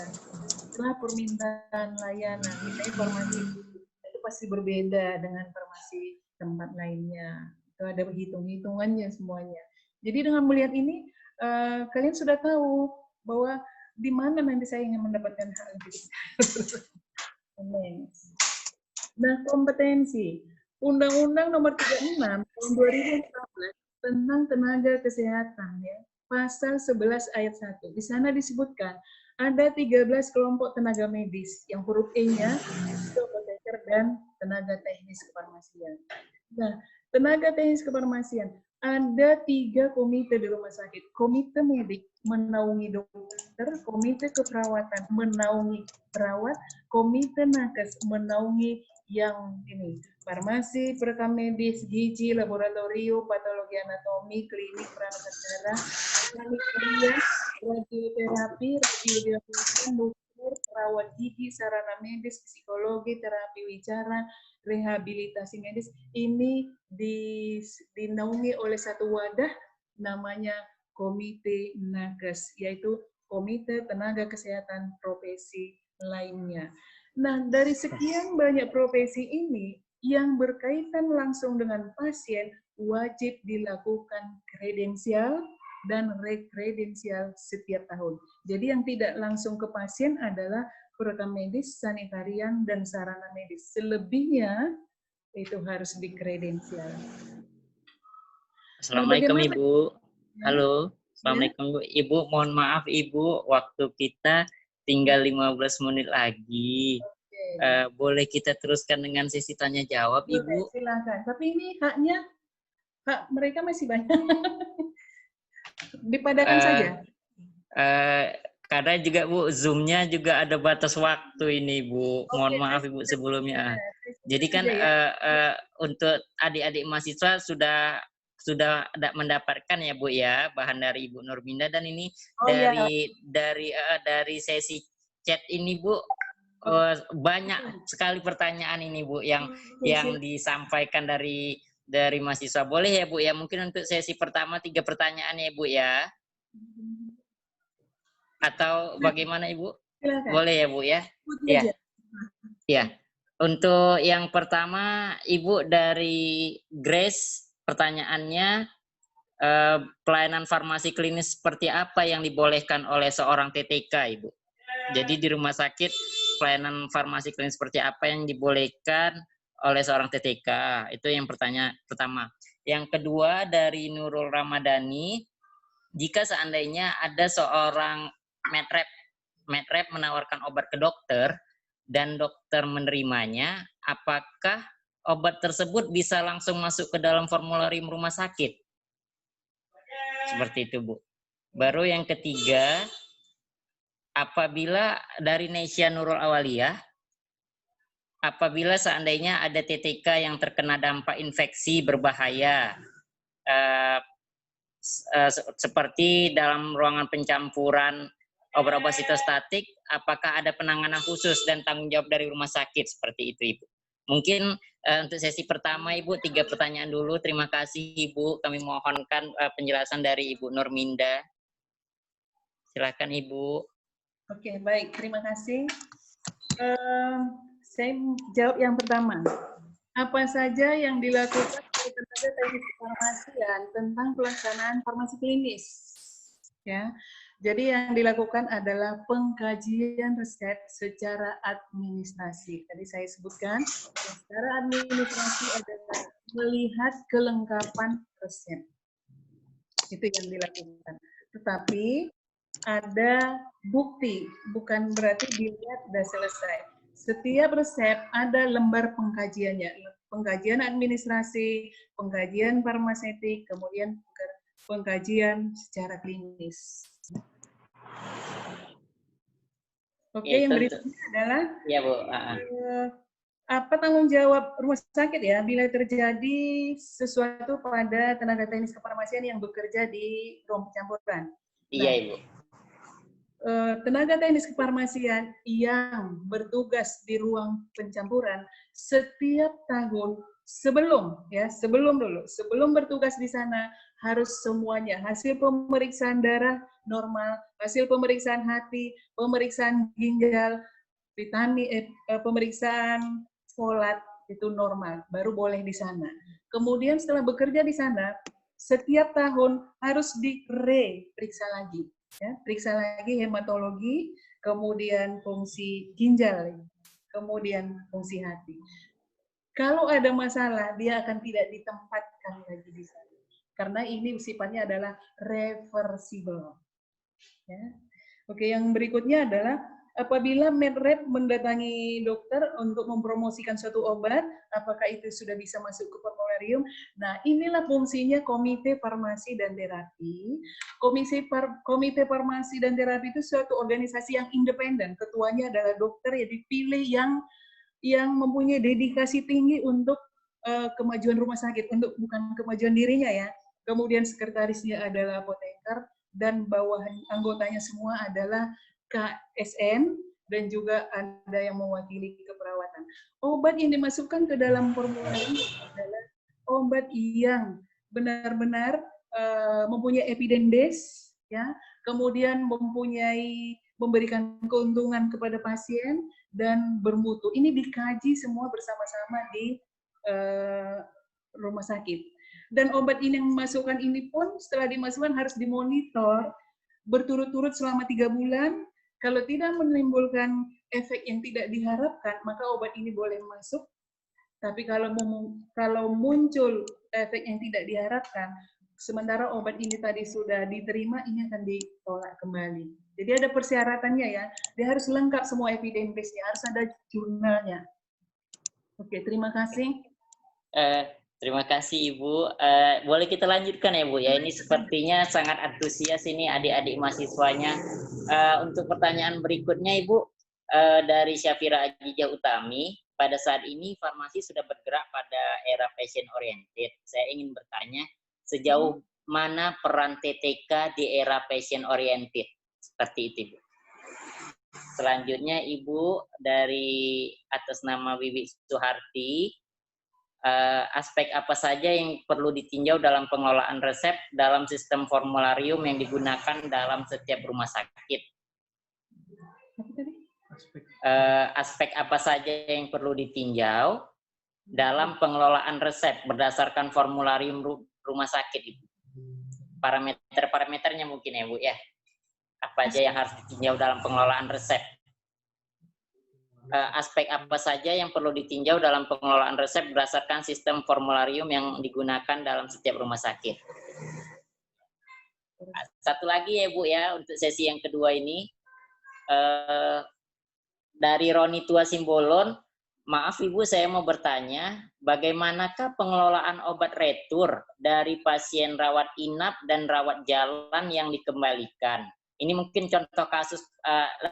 setelah permintaan layanan. Misalnya farmasi itu pasti berbeda dengan farmasi tempat lainnya. Itu ada hitung-hitungannya semuanya. Jadi dengan melihat ini, kalian sudah tahu bahwa di mana nanti saya ingin mendapatkan hal itu. Nah, kompetensi. Undang-Undang Nomor 36 Tahun 2014 tentang tenaga kesehatan ya. Pasal 11 ayat 1. Di sana disebutkan ada 13 kelompok tenaga medis yang huruf E-nya itu apoteker dan tenaga teknis kefarmasian. Nah, tenaga teknis kefarmasian ada 3 komite di rumah sakit. Komite medik menaungi dokter, komite keperawatan menaungi perawat, komite nakes menaungi yang ini farmasi, perekam medis, gizi, laboratorium, patologi anatomi, klinik, peralatan darah, klinik, radioterapi, radiodiagnosa, dokter, perawat gigi, sarana medis, psikologi, terapi wicara, rehabilitasi medis. Ini dinaungi oleh satu wadah namanya Komite Nakes, yaitu Komite Tenaga Kesehatan Profesi Lainnya. Nah, dari sekian banyak profesi ini, yang berkaitan langsung dengan pasien wajib dilakukan kredensial dan rekredensial setiap tahun. Jadi yang tidak langsung ke pasien adalah perekam medis, sanitarian, dan sarana medis. Selebihnya itu harus dikredensial. Assalamualaikum nah, Ibu. Halo. Assalamualaikum Ibu. Mohon maaf Ibu, waktu kita tinggal 15 menit lagi. Boleh kita teruskan dengan sesi tanya jawab, Ibu? Silakan. Tapi ini hak mereka masih banyak. Dipadakan saja. Karena juga Bu, Zoom-nya juga ada batas waktu ini Bu. Mohon maaf Ibu sebelumnya. Jadi kan untuk adik-adik mahasiswa sudah mendapatkan ya Bu ya bahan dari Ibu Nurminda, dan ini dari sesi chat ini Bu. Banyak sekali pertanyaan ini Bu yang disampaikan dari mahasiswa. Boleh ya Bu ya, mungkin untuk sesi pertama 3 pertanyaan ya Bu ya, atau bagaimana Ibu? Silakan. Boleh ya Bu ya? Ya. Untuk yang pertama Ibu dari Grace, pertanyaannya pelayanan farmasi klinis seperti apa yang dibolehkan oleh seorang TTK Ibu? Jadi di rumah sakit pelayanan farmasi klinis seperti apa yang dibolehkan oleh seorang TTK? Itu yang pertanyaan pertama. Yang kedua dari Nurul Ramadhani, jika seandainya ada seorang medrep menawarkan obat ke dokter dan dokter menerimanya, apakah obat tersebut bisa langsung masuk ke dalam formularium rumah sakit? Seperti itu Bu. Baru yang ketiga, apabila dari Nesya Nurul Awaliyah, apabila seandainya ada TTK yang terkena dampak infeksi berbahaya, seperti dalam ruangan pencampuran obat-obat sitostatik, apakah ada penanganan khusus dan tanggung jawab dari rumah sakit? Seperti itu Ibu. Mungkin untuk sesi pertama Ibu 3 pertanyaan dulu. Terima kasih Ibu. Kami mohonkan penjelasan dari Ibu Nurminda. Silakan Ibu. Oke, baik. Terima kasih. Saya jawab yang pertama. Apa saja yang dilakukan oleh tenaga teknis kefarmasian tentang pelaksanaan farmasi klinis? Ya, Jadi yang dilakukan adalah pengkajian resep secara administrasi. Tadi saya sebutkan, secara administrasi adalah melihat kelengkapan resep. Itu yang dilakukan. Tetapi ada bukti, bukan berarti dilihat sudah selesai. Setiap resep ada lembar pengkajiannya. Pengkajian administrasi, pengkajian farmaseutik, kemudian pengkajian secara klinis. Oke, yang berikutnya adalah ya, Bu. Apa tanggung jawab rumah sakit ya bila terjadi sesuatu pada tenaga teknis kefarmasian yang bekerja di ruang pencampuran. Iya, Ibu. Tenaga teknis kefarmasian yang bertugas di ruang pencampuran setiap tahun sebelum bertugas di sana harus semuanya hasil pemeriksaan darah normal, hasil pemeriksaan hati, pemeriksaan ginjal, vitamin, pemeriksaan folat itu normal, baru boleh di sana. Kemudian setelah bekerja di sana, setiap tahun harus diperiksa lagi. Ya, periksa lagi hematologi, kemudian fungsi ginjal, kemudian fungsi hati. Kalau ada masalah, dia akan tidak ditempatkan lagi di sana. Karena ini sifatnya adalah reversible. Ya. Oke, yang berikutnya adalah apabila medrep mendatangi dokter untuk mempromosikan suatu obat, apakah itu sudah bisa masuk ke formularium? Nah, inilah fungsinya Komite Farmasi dan Terapi. Komite Farmasi dan Terapi itu suatu organisasi yang independen. Ketuanya adalah dokter yang dipilih yang mempunyai dedikasi tinggi untuk kemajuan rumah sakit, untuk bukan kemajuan dirinya ya. Kemudian sekretarisnya adalah apoteker dan bawahan anggotanya semua adalah KSN dan juga ada yang mewakili keperawatan. Obat yang dimasukkan ke dalam formularium adalah obat yang benar-benar mempunyai evidence base, ya, kemudian memberikan keuntungan kepada pasien dan bermutu. Ini dikaji semua bersama-sama di rumah sakit. Dan obat ini yang dimasukkan ini pun setelah dimasukkan harus dimonitor berturut-turut selama 3 bulan. Kalau tidak menimbulkan efek yang tidak diharapkan, maka obat ini boleh masuk. Tapi kalau muncul efek yang tidak diharapkan, sementara obat ini tadi sudah diterima, ini akan ditolak kembali. Jadi ada persyaratannya ya, dia harus lengkap semua evidence base-nya, harus ada jurnalnya. Oke, terima kasih. Terima kasih Ibu. Boleh kita lanjutkan ya Bu ya. Ini sepertinya sangat antusias ini adik-adik mahasiswanya. Untuk pertanyaan berikutnya Ibu dari Syafira Ajijah Utami. Pada saat ini farmasi sudah bergerak pada era patient oriented. Saya ingin bertanya sejauh mana peran TTK di era patient oriented? Seperti itu Ibu. Selanjutnya Ibu dari atas nama Wiwi Suharti. Aspek apa saja yang perlu ditinjau dalam pengelolaan resep dalam sistem formularium yang digunakan dalam setiap rumah sakit? Aspek apa saja yang perlu ditinjau dalam pengelolaan resep berdasarkan formularium rumah sakit, Ibu? Parameter-parameternya mungkin ya, Bu ya. Apa aja yang harus ditinjau dalam pengelolaan resep? Aspek apa saja yang perlu ditinjau dalam pengelolaan resep berdasarkan sistem formularium yang digunakan dalam setiap rumah sakit. Satu lagi ya Bu ya, untuk sesi yang kedua ini, dari Roni Tua Simbolon, maaf Ibu saya mau bertanya, bagaimanakah pengelolaan obat retur dari pasien rawat inap dan rawat jalan yang dikembalikan? Ini mungkin contoh kasus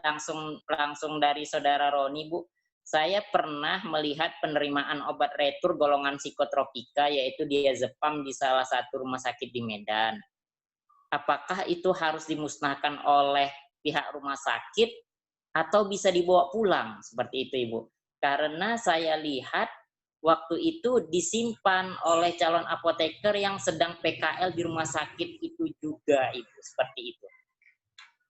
langsung dari saudara Roni, Bu. Saya pernah melihat penerimaan obat retur golongan psikotropika, yaitu diazepam di salah satu rumah sakit di Medan. Apakah itu harus dimusnahkan oleh pihak rumah sakit atau bisa dibawa pulang? Seperti itu, Ibu. Karena saya lihat waktu itu disimpan oleh calon apoteker yang sedang PKL di rumah sakit itu juga, Ibu. Seperti itu.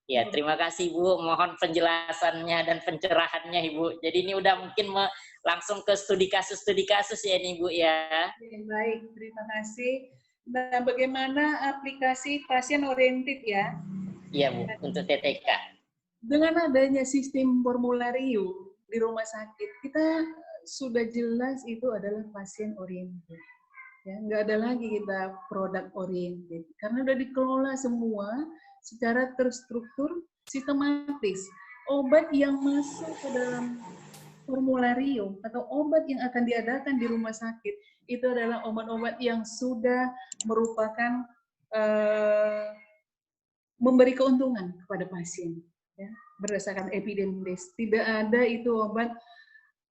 Ya, terima kasih Bu. Mohon penjelasannya dan pencerahannya Ibu. Jadi ini udah mungkin langsung ke studi kasus ya ini Bu ya. Baik, terima kasih. Nah, bagaimana aplikasi pasien oriented ya? Iya Bu, untuk TTK. Dengan adanya sistem formularium di rumah sakit, kita sudah jelas itu adalah pasien oriented. Ya, nggak ada lagi kita produk oriented. Karena udah dikelola semua secara terstruktur, sistematis. Obat yang masuk ke dalam formularium atau obat yang akan diadakan di rumah sakit itu adalah obat-obat yang sudah merupakan memberi keuntungan kepada pasien, ya, berdasarkan epidemiologi. Tidak ada itu obat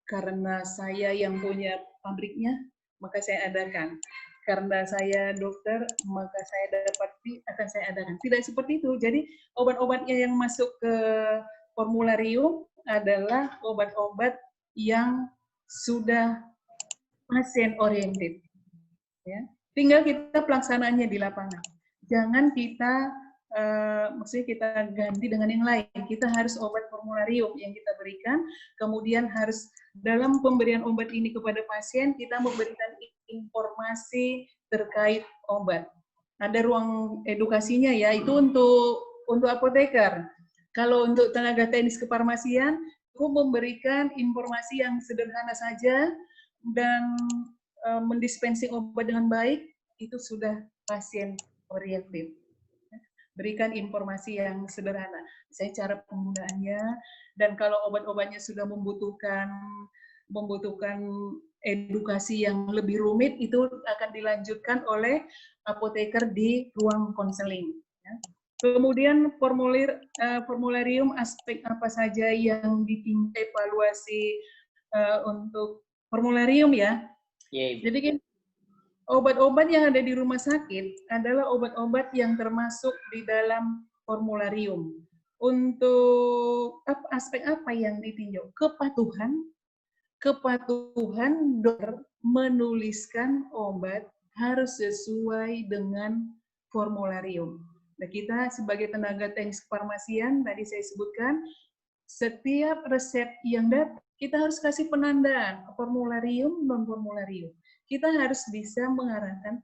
karena saya yang punya pabriknya maka saya adakan, karena saya dokter maka saya dapat akan saya adakan. Tidak seperti itu. Jadi obat-obatnya yang masuk ke formularium adalah obat-obat yang sudah pasien oriented, ya. Tinggal kita pelaksanaannya di lapangan. Jangan kita maksudnya kita ganti dengan yang lain. Kita harus obat formularium yang kita berikan, kemudian harus dalam pemberian obat ini kepada pasien kita memberikan informasi terkait obat. Ada ruang edukasinya ya, itu untuk apoteker. Kalau untuk tenaga teknis kefarmasian, aku memberikan informasi yang sederhana saja dan mendispensing obat dengan baik, itu sudah pasien oriented. Berikan informasi yang sederhana, misalnya cara penggunaannya, dan kalau obat-obatnya sudah membutuhkan edukasi yang lebih rumit, itu akan dilanjutkan oleh apoteker di ruang konseling. Ya. Kemudian formularium aspek apa saja yang ditinjau evaluasi untuk formularium ya. Jadi obat-obat yang ada di rumah sakit adalah obat-obat yang termasuk di dalam formularium. Untuk aspek apa yang ditinjau? Kepatuhan dokter menuliskan obat harus sesuai dengan formularium. Nah, kita sebagai tenaga teknis kefarmasian, tadi saya sebutkan, setiap resep yang datang, kita harus kasih penandaan, formularium, non-formularium. Kita harus bisa mengarahkan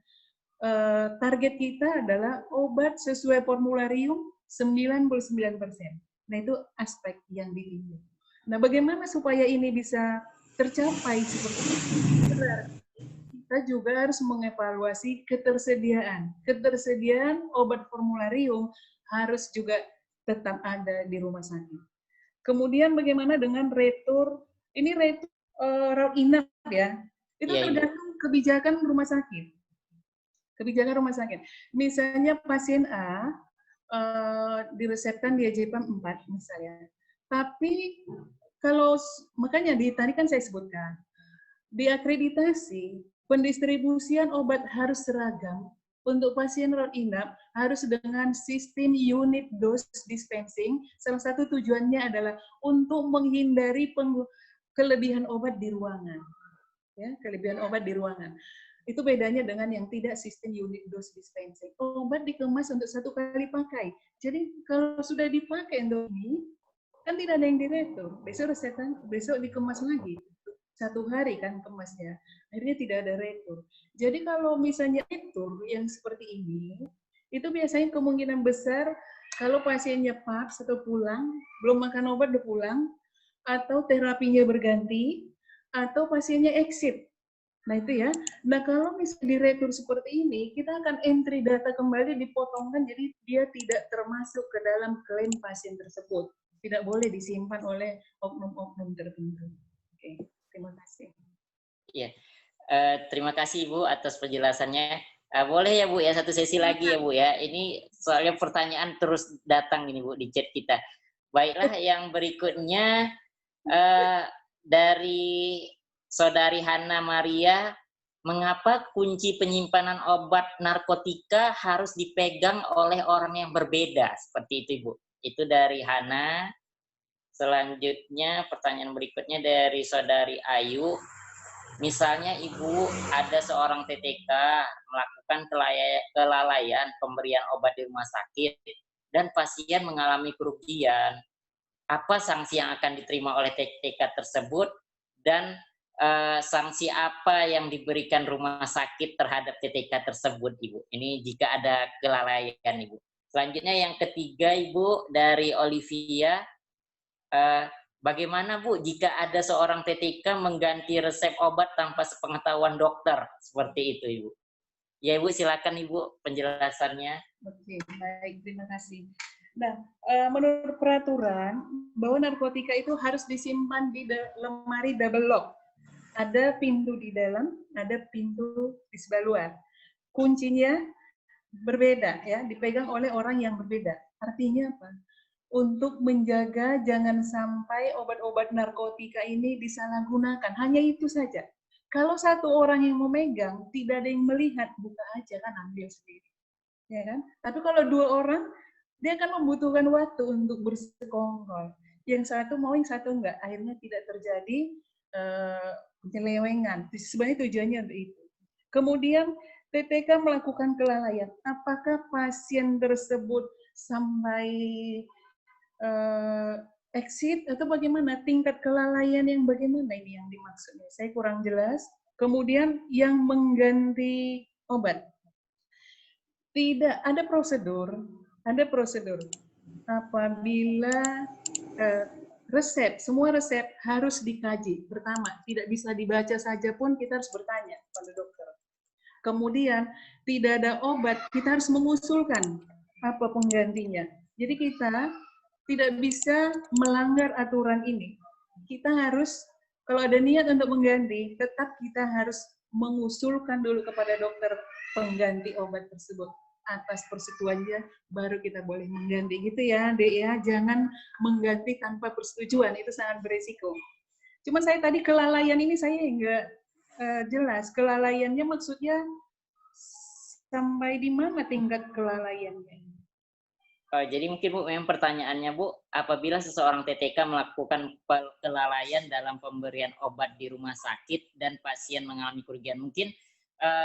target kita adalah obat sesuai formularium 99%. Nah, itu aspek yang ditinjau. Nah, bagaimana supaya ini bisa tercapai seperti itu? Kita juga harus mengevaluasi ketersediaan. Ketersediaan obat formularium harus juga tetap ada di rumah sakit. Kemudian bagaimana dengan retur? Ini retur rawat inap ya. Itu tergantung kebijakan rumah sakit. Kebijakan rumah sakit. Misalnya pasien A diresepkan diazepam 4 misalnya. Tapi kalau makanya tadi kan saya sebutkan, diakreditasi pendistribusian obat harus seragam. Untuk pasien rawat inap harus dengan sistem unit dose dispensing. Salah satu tujuannya adalah untuk menghindari kelebihan obat di ruangan. Ya, kelebihan obat di ruangan. Itu bedanya dengan yang tidak sistem unit dose dispensing. Obat dikemas untuk 1 kali pakai. Jadi kalau sudah dipakai untuk ini, kan tidak ada yang diretur. Besok resetan, besok dikemas lagi. 1 hari kan kemasnya. Akhirnya tidak ada retur. Jadi kalau misalnya retur yang seperti ini, itu biasanya kemungkinan besar kalau pasiennya paks atau pulang, belum makan obat udah pulang, atau terapinya berganti, atau pasiennya exit. Nah itu ya. Nah kalau misalnya diretur seperti ini, kita akan entry data kembali dipotongkan, jadi dia tidak termasuk ke dalam klaim pasien tersebut. Tidak boleh disimpan oleh oknum-oknum tertentu. Oke, terima kasih. Iya, terima kasih Ibu atas penjelasannya. Boleh ya Bu ya, satu sesi lagi ya Bu ya. Ini soalnya pertanyaan terus datang ini Bu di chat kita. Baiklah, yang berikutnya dari Saudari Hana Maria, mengapa kunci penyimpanan obat narkotika harus dipegang oleh orang yang berbeda? Seperti itu Ibu. Itu dari Hana. Selanjutnya pertanyaan berikutnya dari Saudari Ayu. Misalnya Ibu ada seorang TTK melakukan kelalaian pemberian obat di rumah sakit dan pasien mengalami kerugian. Apa sanksi yang akan diterima oleh TTK tersebut dan sanksi apa yang diberikan rumah sakit terhadap TTK tersebut, Ibu? Ini jika ada kelalaian, Ibu. Selanjutnya yang ketiga Ibu dari Olivia, bagaimana Bu jika ada seorang TTK mengganti resep obat tanpa sepengetahuan dokter? Seperti itu Ibu. Ya Ibu, silakan Ibu penjelasannya. Oke, baik, terima kasih. Nah, menurut peraturan bahwa narkotika itu harus disimpan di lemari double lock. Ada pintu di dalam, ada pintu di sebelah luar. Kuncinya berbeda ya, dipegang oleh orang yang berbeda. Artinya apa? Untuk menjaga jangan sampai obat-obat narkotika ini disalahgunakan. Hanya itu saja. Kalau satu orang yang memegang, tidak ada yang melihat, buka aja kan, ambil sendiri. Ya kan? Tapi kalau dua orang, dia akan membutuhkan waktu untuk bersekongkol. Yang satu mau, yang satu enggak. Akhirnya tidak terjadi penyelewengan. Sebenarnya tujuannya untuk itu. Kemudian TTK melakukan kelalaian. Apakah pasien tersebut sampai exit atau bagaimana? Tingkat kelalaian yang bagaimana ini yang dimaksudnya? Saya kurang jelas. Kemudian yang mengganti obat. Tidak, ada prosedur. Ada prosedur. Apabila resep, semua resep harus dikaji. Pertama, tidak bisa dibaca saja pun kita harus bertanya pada dokter. Kemudian, tidak ada obat, kita harus mengusulkan apa penggantinya. Jadi kita tidak bisa melanggar aturan ini. Kita harus, kalau ada niat untuk mengganti, tetap kita harus mengusulkan dulu kepada dokter pengganti obat tersebut. Atas persetujuannya, baru kita boleh mengganti. Gitu ya, Dek ya. Jangan mengganti tanpa persetujuan, itu sangat beresiko. Cuma saya tadi kelalaian ini saya enggak jelas. Kelalaiannya maksudnya sampai di mana tingkat kelalaiannya? Jadi mungkin Bu, memang pertanyaannya Bu, apabila seseorang TTK melakukan kelalaian dalam pemberian obat di rumah sakit dan pasien mengalami kerugian, mungkin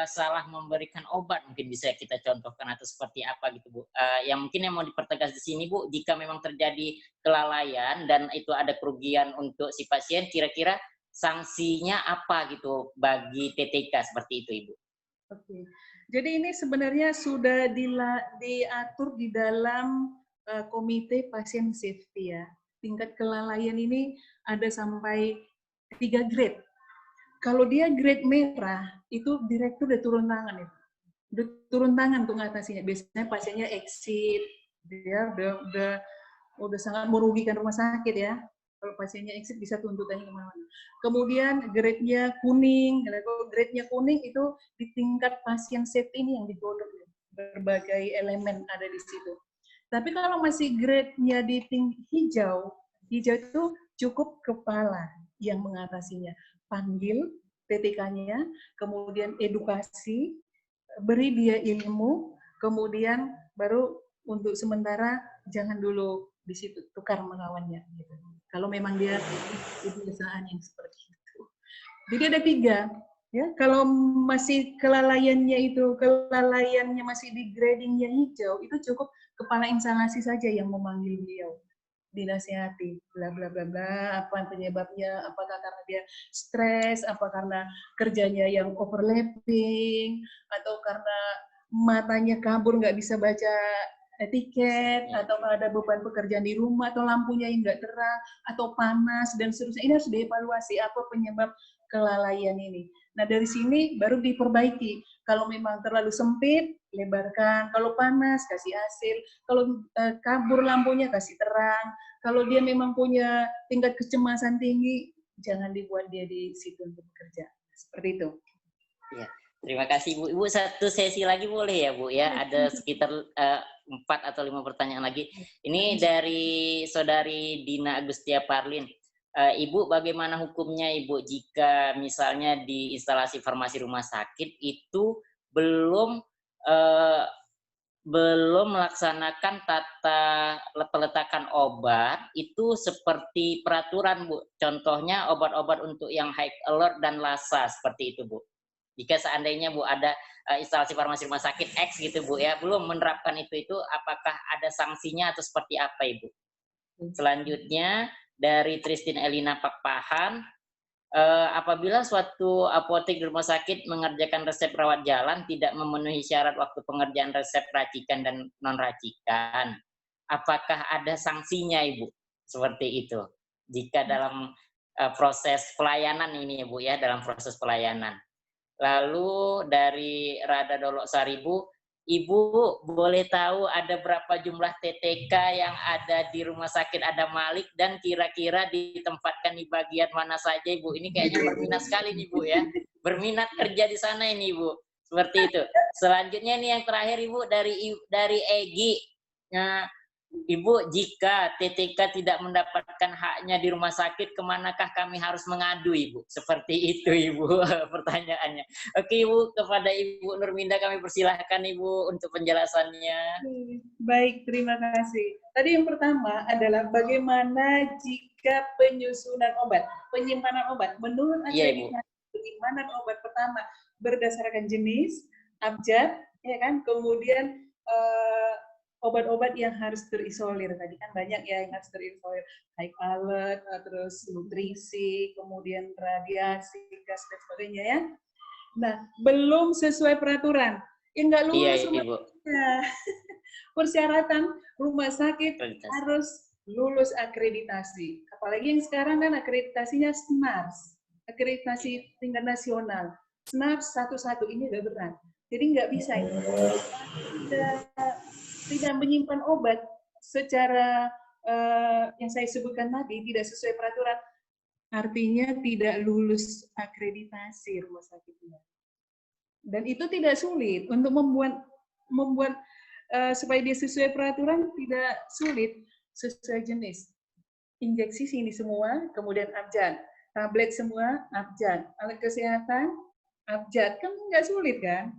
salah memberikan obat, mungkin bisa kita contohkan atau seperti apa gitu Bu. Yang mungkin yang mau dipertegas di sini Bu, jika memang terjadi kelalaian dan itu ada kerugian untuk si pasien, kira-kira sanksinya apa gitu bagi TTK seperti itu Ibu? Oke. Jadi ini sebenarnya sudah diatur di dalam komite pasien safety ya. Tingkat kelalaian ini ada sampai 3 grade. Kalau dia grade merah, itu direktur udah turun tangan ya. Udah turun tangan untuk ngatasinya. Biasanya pasiennya exit, dia udah sangat merugikan rumah sakit ya. Kalau pasiennya exit bisa tuntutannya kemana-mana. Kemudian grade-nya kuning. Kalau grade-nya kuning itu di tingkat pasien safety ini yang digodok. Berbagai elemen ada di situ. Tapi kalau masih grade-nya di hijau, hijau itu cukup kepala yang mengatasinya. Panggil TTK-nya, kemudian edukasi, beri dia ilmu, kemudian baru untuk sementara jangan dulu di situ tukar melawannya. Gitu. Kalau memang dia kebiasaan yang seperti itu. Jadi ada 3. Ya, kalau masih kelalaiannya masih di gradingnya hijau, itu cukup kepala instalasi saja yang memanggil beliau. Dinasihati, bla bla bla bla, apa penyebabnya, apakah karena dia stres, apa karena kerjanya yang overlapping, atau karena matanya kabur nggak bisa baca tiket, atau ada beban pekerjaan di rumah, atau lampunya yang nggak terang, atau panas, dan seterusnya. Ini harus dievaluasi apa penyebab kelalaian ini. Nah, dari sini baru diperbaiki. Kalau memang terlalu sempit, lebarkan. Kalau panas, kasih hasil. Kalau kabur lampunya, kasih terang. Kalau dia memang punya tingkat kecemasan tinggi, jangan dibuat dia di situ untuk bekerja. Seperti itu. Ya, terima kasih Bu. Ibu, satu sesi lagi boleh ya Bu ya? Ada sekitar 4 atau 5 pertanyaan lagi. Ini dari Saudari Dina Agustia Parlin. Ibu, bagaimana hukumnya Ibu jika misalnya di instalasi farmasi rumah sakit itu belum melaksanakan tata peletakan obat itu seperti peraturan Bu. Contohnya obat-obat untuk yang high alert dan LASA seperti itu Bu. Jika seandainya Bu ada instalasi farmasi rumah sakit X gitu Bu ya, belum menerapkan itu apakah ada sanksinya atau seperti apa Ibu? Selanjutnya dari Tristin Elina Pakpahan, apabila suatu apotek di rumah sakit mengerjakan resep rawat jalan tidak memenuhi syarat waktu pengerjaan resep racikan dan non-racikan, apakah ada sanksinya, Ibu? Seperti itu. Jika dalam proses pelayanan ini, Ibu, ya, dalam proses pelayanan. Lalu dari Rada Dolok Saribu, Ibu boleh tahu ada berapa jumlah TTK yang ada di rumah sakit Adam Malik dan kira-kira ditempatkan di bagian mana saja, Ibu? Ini kayaknya berminat sekali nih, Ibu, ya. Berminat kerja di sana ini, Ibu. Seperti itu. Selanjutnya nih yang terakhir, Ibu, dari Egi. Nah, Ibu, jika TTK tidak mendapatkan haknya di rumah sakit, kemanakah kami harus mengadu, Ibu? Seperti itu, Ibu, pertanyaannya. Oke, Ibu, kepada Ibu Nurminda kami persilahkan, Ibu, untuk penjelasannya. Baik, terima kasih. Tadi yang pertama adalah bagaimana jika penyusunan obat, penyimpanan obat. Menurut akreditasi penyimpanan obat pertama berdasarkan jenis, abjad, ya kan, kemudian obat-obat yang harus terisolir, tadi kan banyak ya yang harus terisolir, high alert, terus nutrisi, kemudian radiasi, gas dan sebagainya ya. Nah, belum sesuai peraturan, yang nggak lulus persyaratan rumah sakit harus lulus akreditasi. Apalagi yang sekarang kan akreditasinya SNARS, akreditasi tingkat nasional. SNARS 1-1 ini udah berat, jadi nggak bisa ini. Tidak menyimpan obat secara yang saya sebutkan tadi tidak sesuai peraturan, artinya tidak lulus akreditasi rumah sakitnya. Dan itu tidak sulit untuk membuat supaya dia sesuai peraturan, tidak sulit, sesuai jenis. Injeksi sini semua, kemudian abjad. Tablet semua, abjad. Alat kesehatan, abjad. Kan nggak sulit kan?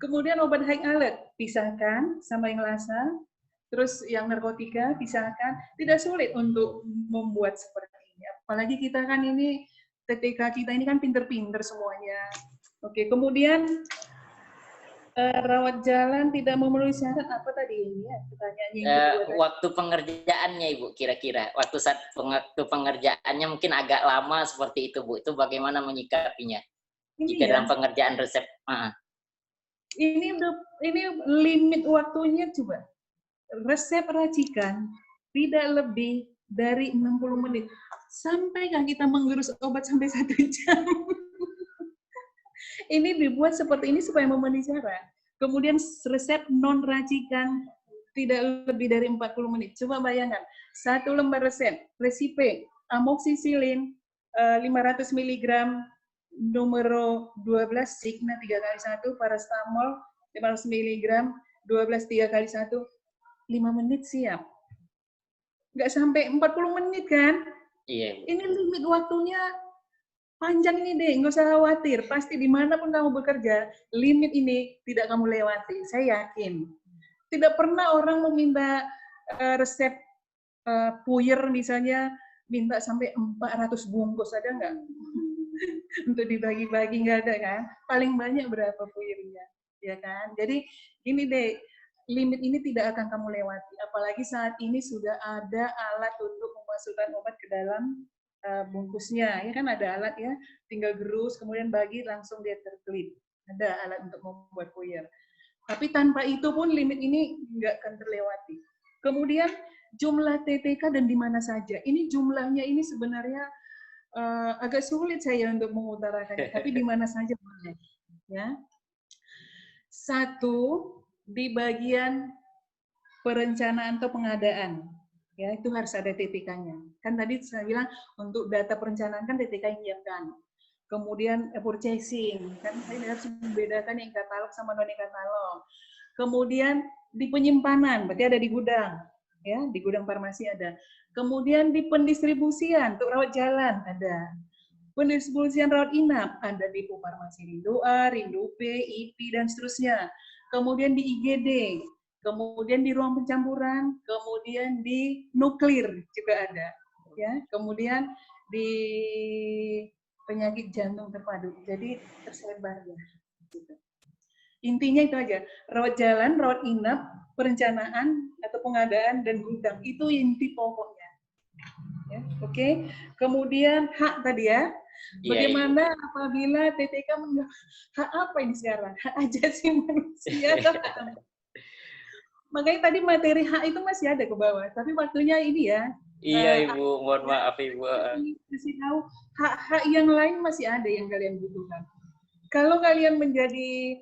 Kemudian obat high alert, pisahkan sama yang lasa, terus yang narkotika, pisahkan. Tidak sulit untuk membuat seperti ini. Apalagi kita kan ini, TTK kita ini kan pinter-pinter semuanya. Oke, kemudian rawat jalan tidak memenuhi syarat, apa tadi ini ya? Pertanyaannya waktu pengerjaannya, Ibu, kira-kira. Waktu pengerjaannya mungkin agak lama seperti itu, Bu. Itu bagaimana menyikapinya? Jika dalam pengerjaan resep. Ini limit waktunya coba. Resep racikan tidak lebih dari 60 menit. Sampai kan kita menggerus obat sampai 1 jam. Ini dibuat seperti ini supaya memenuhi syarat. Kemudian resep non racikan tidak lebih dari 40 menit. Coba bayangkan, 1 lembar resep, resipe, amoxicillin 500 mg nomor 12 Signa 3x1, paracetamol 500 mg 12 3x1, 5 menit siap. Nggak sampai 40 menit kan? Iya. Ini limit waktunya panjang ini deh, nggak usah khawatir. Pasti dimanapun kamu bekerja, limit ini tidak kamu lewati. Saya yakin. Tidak pernah orang meminta resep puyer misalnya, minta sampai 400 bungkus, ada nggak? Untuk dibagi-bagi, nggak ada kan? Paling banyak berapa puyernya, ya kan? Jadi ini deh, limit ini tidak akan kamu lewati. Apalagi saat ini sudah ada alat untuk memasukkan obat ke dalam bungkusnya, ya kan ada alat ya, tinggal gerus, kemudian bagi, langsung dia terklip. Ada alat untuk membuat puyer. Tapi tanpa itu pun limit ini nggak akan terlewati. Kemudian jumlah TTK dan di mana saja. Ini jumlahnya ini sebenarnya agak sulit saya untuk mengutarakannya, tapi di mana saja boleh. Ya. 1, di bagian perencanaan atau pengadaan. Ya, itu harus ada TTK-nya. Kan tadi saya bilang untuk data perencanaan kan TTK yang menyiapkan. Kemudian purchasing, kan saya harus membedakan yang katalog sama non katalog. Kemudian di penyimpanan, berarti ada di gudang, ya, di gudang farmasi ada. Kemudian di pendistribusian untuk rawat jalan ada. Pendistribusian rawat inap ada di farmasi Rindu A, Rindu B, IP dan seterusnya. Kemudian di IGD, kemudian di ruang pencampuran, kemudian di nuklir juga ada, ya. Kemudian di penyakit jantung terpadu, jadi tersebar ya. Gitu. Intinya itu aja, rawat jalan, rawat inap, perencanaan atau pengadaan dan gudang itu inti pokoknya. Ya, oke. Kemudian hak tadi ya, Bagaimana apabila TTK hak apa ini sekarang? Hak asasi manusia atau hak apa? Makanya tadi materi hak itu masih ada ke bawah, tapi waktunya ini ya. Iya Ibu, mohon maaf Ibu. Kasih tahu hak-hak yang lain masih ada yang kalian butuhkan. Kalau kalian menjadi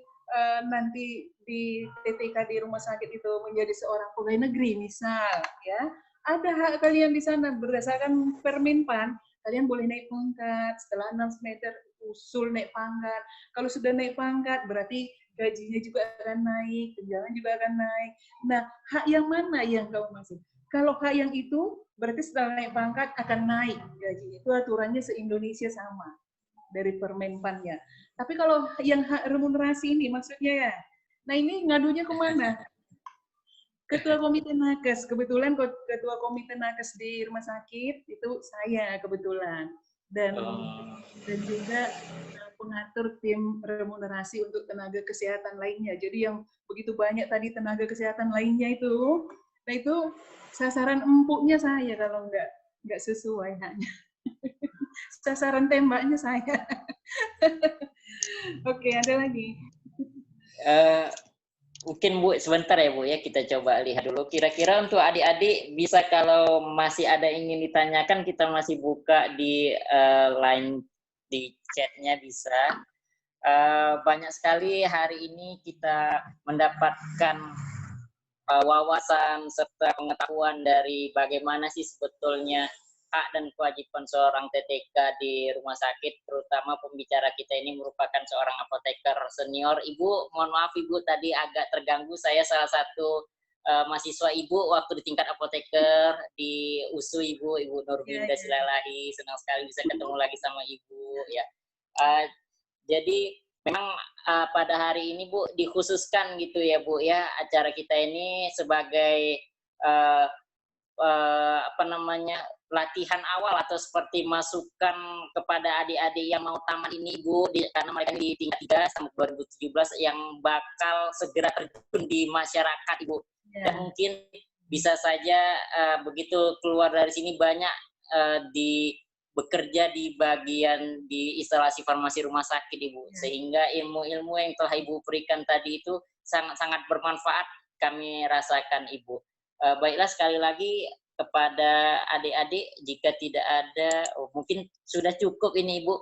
nanti di TTK di rumah sakit itu menjadi seorang pegawai negeri misal, ya, ada hak kalian di sana berdasarkan Permenpan. Kalian boleh naik pangkat setelah 6 semester, usul naik pangkat. Kalau sudah naik pangkat berarti gajinya juga akan naik, tunjangan juga akan naik. Nah, hak yang mana yang kamu maksud? Kalau hak yang itu berarti setelah naik pangkat akan naik gajinya. Itu aturannya se-Indonesia sama dari Permenpannya. Tapi kalau yang hak remunerasi ini maksudnya ya, nah ini ngadunya kemana? Ketua Komite Nakes, kebetulan Ketua Komite Nakes di rumah sakit itu saya kebetulan. Dan juga pengatur tim remunerasi untuk tenaga kesehatan lainnya. Jadi yang begitu banyak tadi tenaga kesehatan lainnya itu, nah itu sasaran empuknya saya kalau nggak sesuai haknya. Sasaran tembaknya saya. Oke, ada lagi. Mungkin Bu, sebentar ya Bu ya, kita coba lihat dulu. Kira-kira untuk adik-adik bisa kalau masih ada ingin ditanyakan, kita masih buka di line di chatnya bisa. Banyak sekali hari ini kita mendapatkan wawasan serta pengetahuan dari bagaimana sih sebetulnya hak dan kewajiban seorang TTK di rumah sakit, terutama pembicara kita ini merupakan seorang apoteker senior. Ibu, mohon maaf Ibu, tadi agak terganggu. Saya salah satu mahasiswa Ibu waktu di tingkat apoteker di USU Ibu Nurminda Silalahi. Senang sekali bisa ketemu lagi sama Ibu. Ya, jadi memang pada hari ini Bu dikhususkan gitu ya Bu ya, acara kita ini sebagai latihan awal atau seperti masukan kepada adik-adik yang mau tamat ini Ibu, karena mereka di tingkat 3 sampai 2017 yang bakal segera terjun di masyarakat Ibu. Dan mungkin bisa saja begitu keluar dari sini banyak bekerja di bagian di instalasi farmasi rumah sakit Ibu, sehingga ilmu-ilmu yang telah Ibu berikan tadi itu sangat-sangat bermanfaat kami rasakan Ibu. Baiklah, sekali lagi kepada adik-adik, jika tidak ada, mungkin sudah cukup ini Ibu,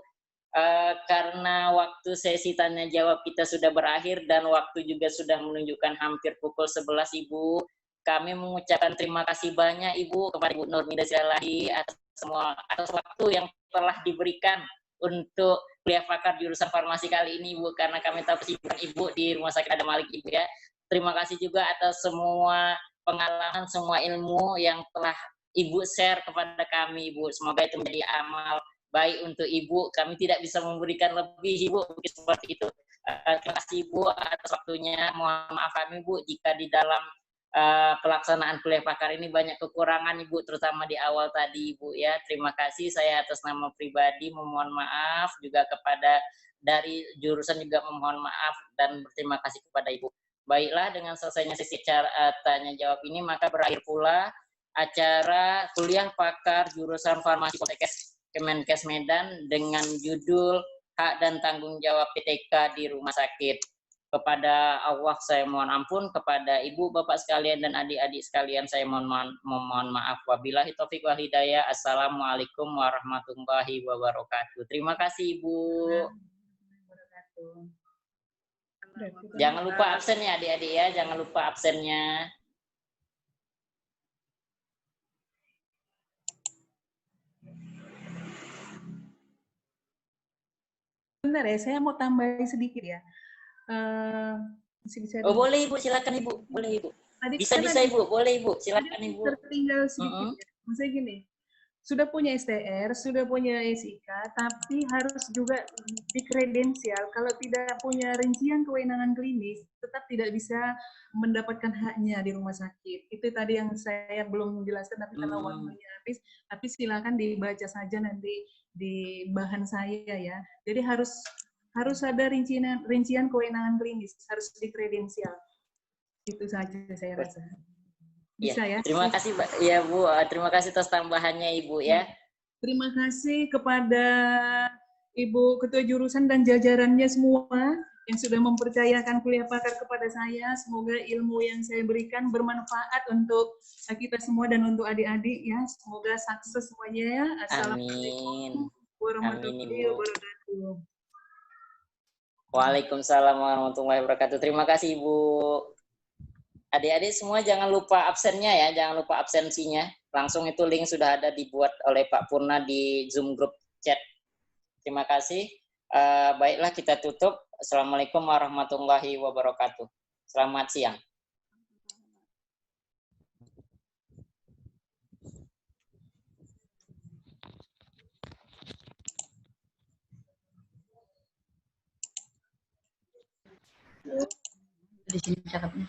karena waktu sesi tanya jawab kita sudah berakhir dan waktu juga sudah menunjukkan hampir pukul 11 Ibu. Kami mengucapkan terima kasih banyak Ibu kepada Ibu Nurminda Silalahi atas waktu yang telah diberikan untuk kuliah pakar jurusan farmasi kali ini Ibu, karena kami tahu kesibukan Ibu di Rumah Sakit Adam Malik Ibu ya. Terima kasih juga atas semua pengalaman, semua ilmu yang telah Ibu share kepada kami Ibu. Semoga itu menjadi amal baik untuk Ibu. Kami tidak bisa memberikan lebih Ibu, mungkin seperti itu. Terima kasih Ibu atas waktunya. Mohon maaf kami Ibu jika di dalam pelaksanaan kuliah pakar ini banyak kekurangan Ibu, terutama di awal tadi Ibu ya. Terima kasih, saya atas nama pribadi memohon maaf, juga kepada dari jurusan juga memohon maaf dan berterima kasih kepada Ibu. Baiklah, dengan selesainya sesi tanya jawab ini maka berakhir pula acara kuliah pakar jurusan farmasi Poltekkes Kemenkes Medan dengan judul Hak dan Tanggung Jawab PTK di Rumah Sakit. Kepada Allah saya mohon ampun, kepada Ibu, Bapak sekalian, dan adik-adik sekalian saya mohon maaf. Wabillahi taufiq wal hidayah. Assalamualaikum warahmatullahi wabarakatuh. Terima kasih Ibu. Jangan lupa absen ya adik-adik ya, jangan lupa absennya. Bentar ya, saya mau tambahin sedikit ya. Bisa boleh Ibu, silakan Ibu, boleh Ibu. Bisa Ibu, boleh Ibu, silakan Ibu. Tertinggal sedikit ya. Maksudnya gini, sudah punya STR, sudah punya SIK, tapi harus juga dikredensial. Kalau tidak punya rincian kewenangan klinis, tetap tidak bisa mendapatkan haknya di rumah sakit. Itu tadi yang saya belum menjelaskan, tapi kalau waktunya habis, tapi silakan dibaca saja nanti di bahan saya ya. Jadi harus ada rincian kewenangan klinis, harus dikredensial. Itu saja saya rasa. Bisa ya. Terima kasih ya Bu, terima kasih atas tambahannya Ibu ya. Terima kasih kepada Ibu Ketua Jurusan dan jajarannya semua yang sudah mempercayakan kuliah pakar kepada saya. Semoga ilmu yang saya berikan bermanfaat untuk kita semua dan untuk adik-adik ya. Semoga sukses semuanya ya. Assalamualaikum warahmatullahi wabarakatuh. Waalaikumsalam warahmatullahi wabarakatuh. Terima kasih Ibu. Adik-adik semua jangan lupa absennya ya, jangan lupa absensinya. Langsung itu link sudah ada dibuat oleh Pak Purna di Zoom Group Chat. Terima kasih. Baiklah kita tutup. Assalamualaikum warahmatullahi wabarakatuh. Selamat siang. Di sini cakapnya.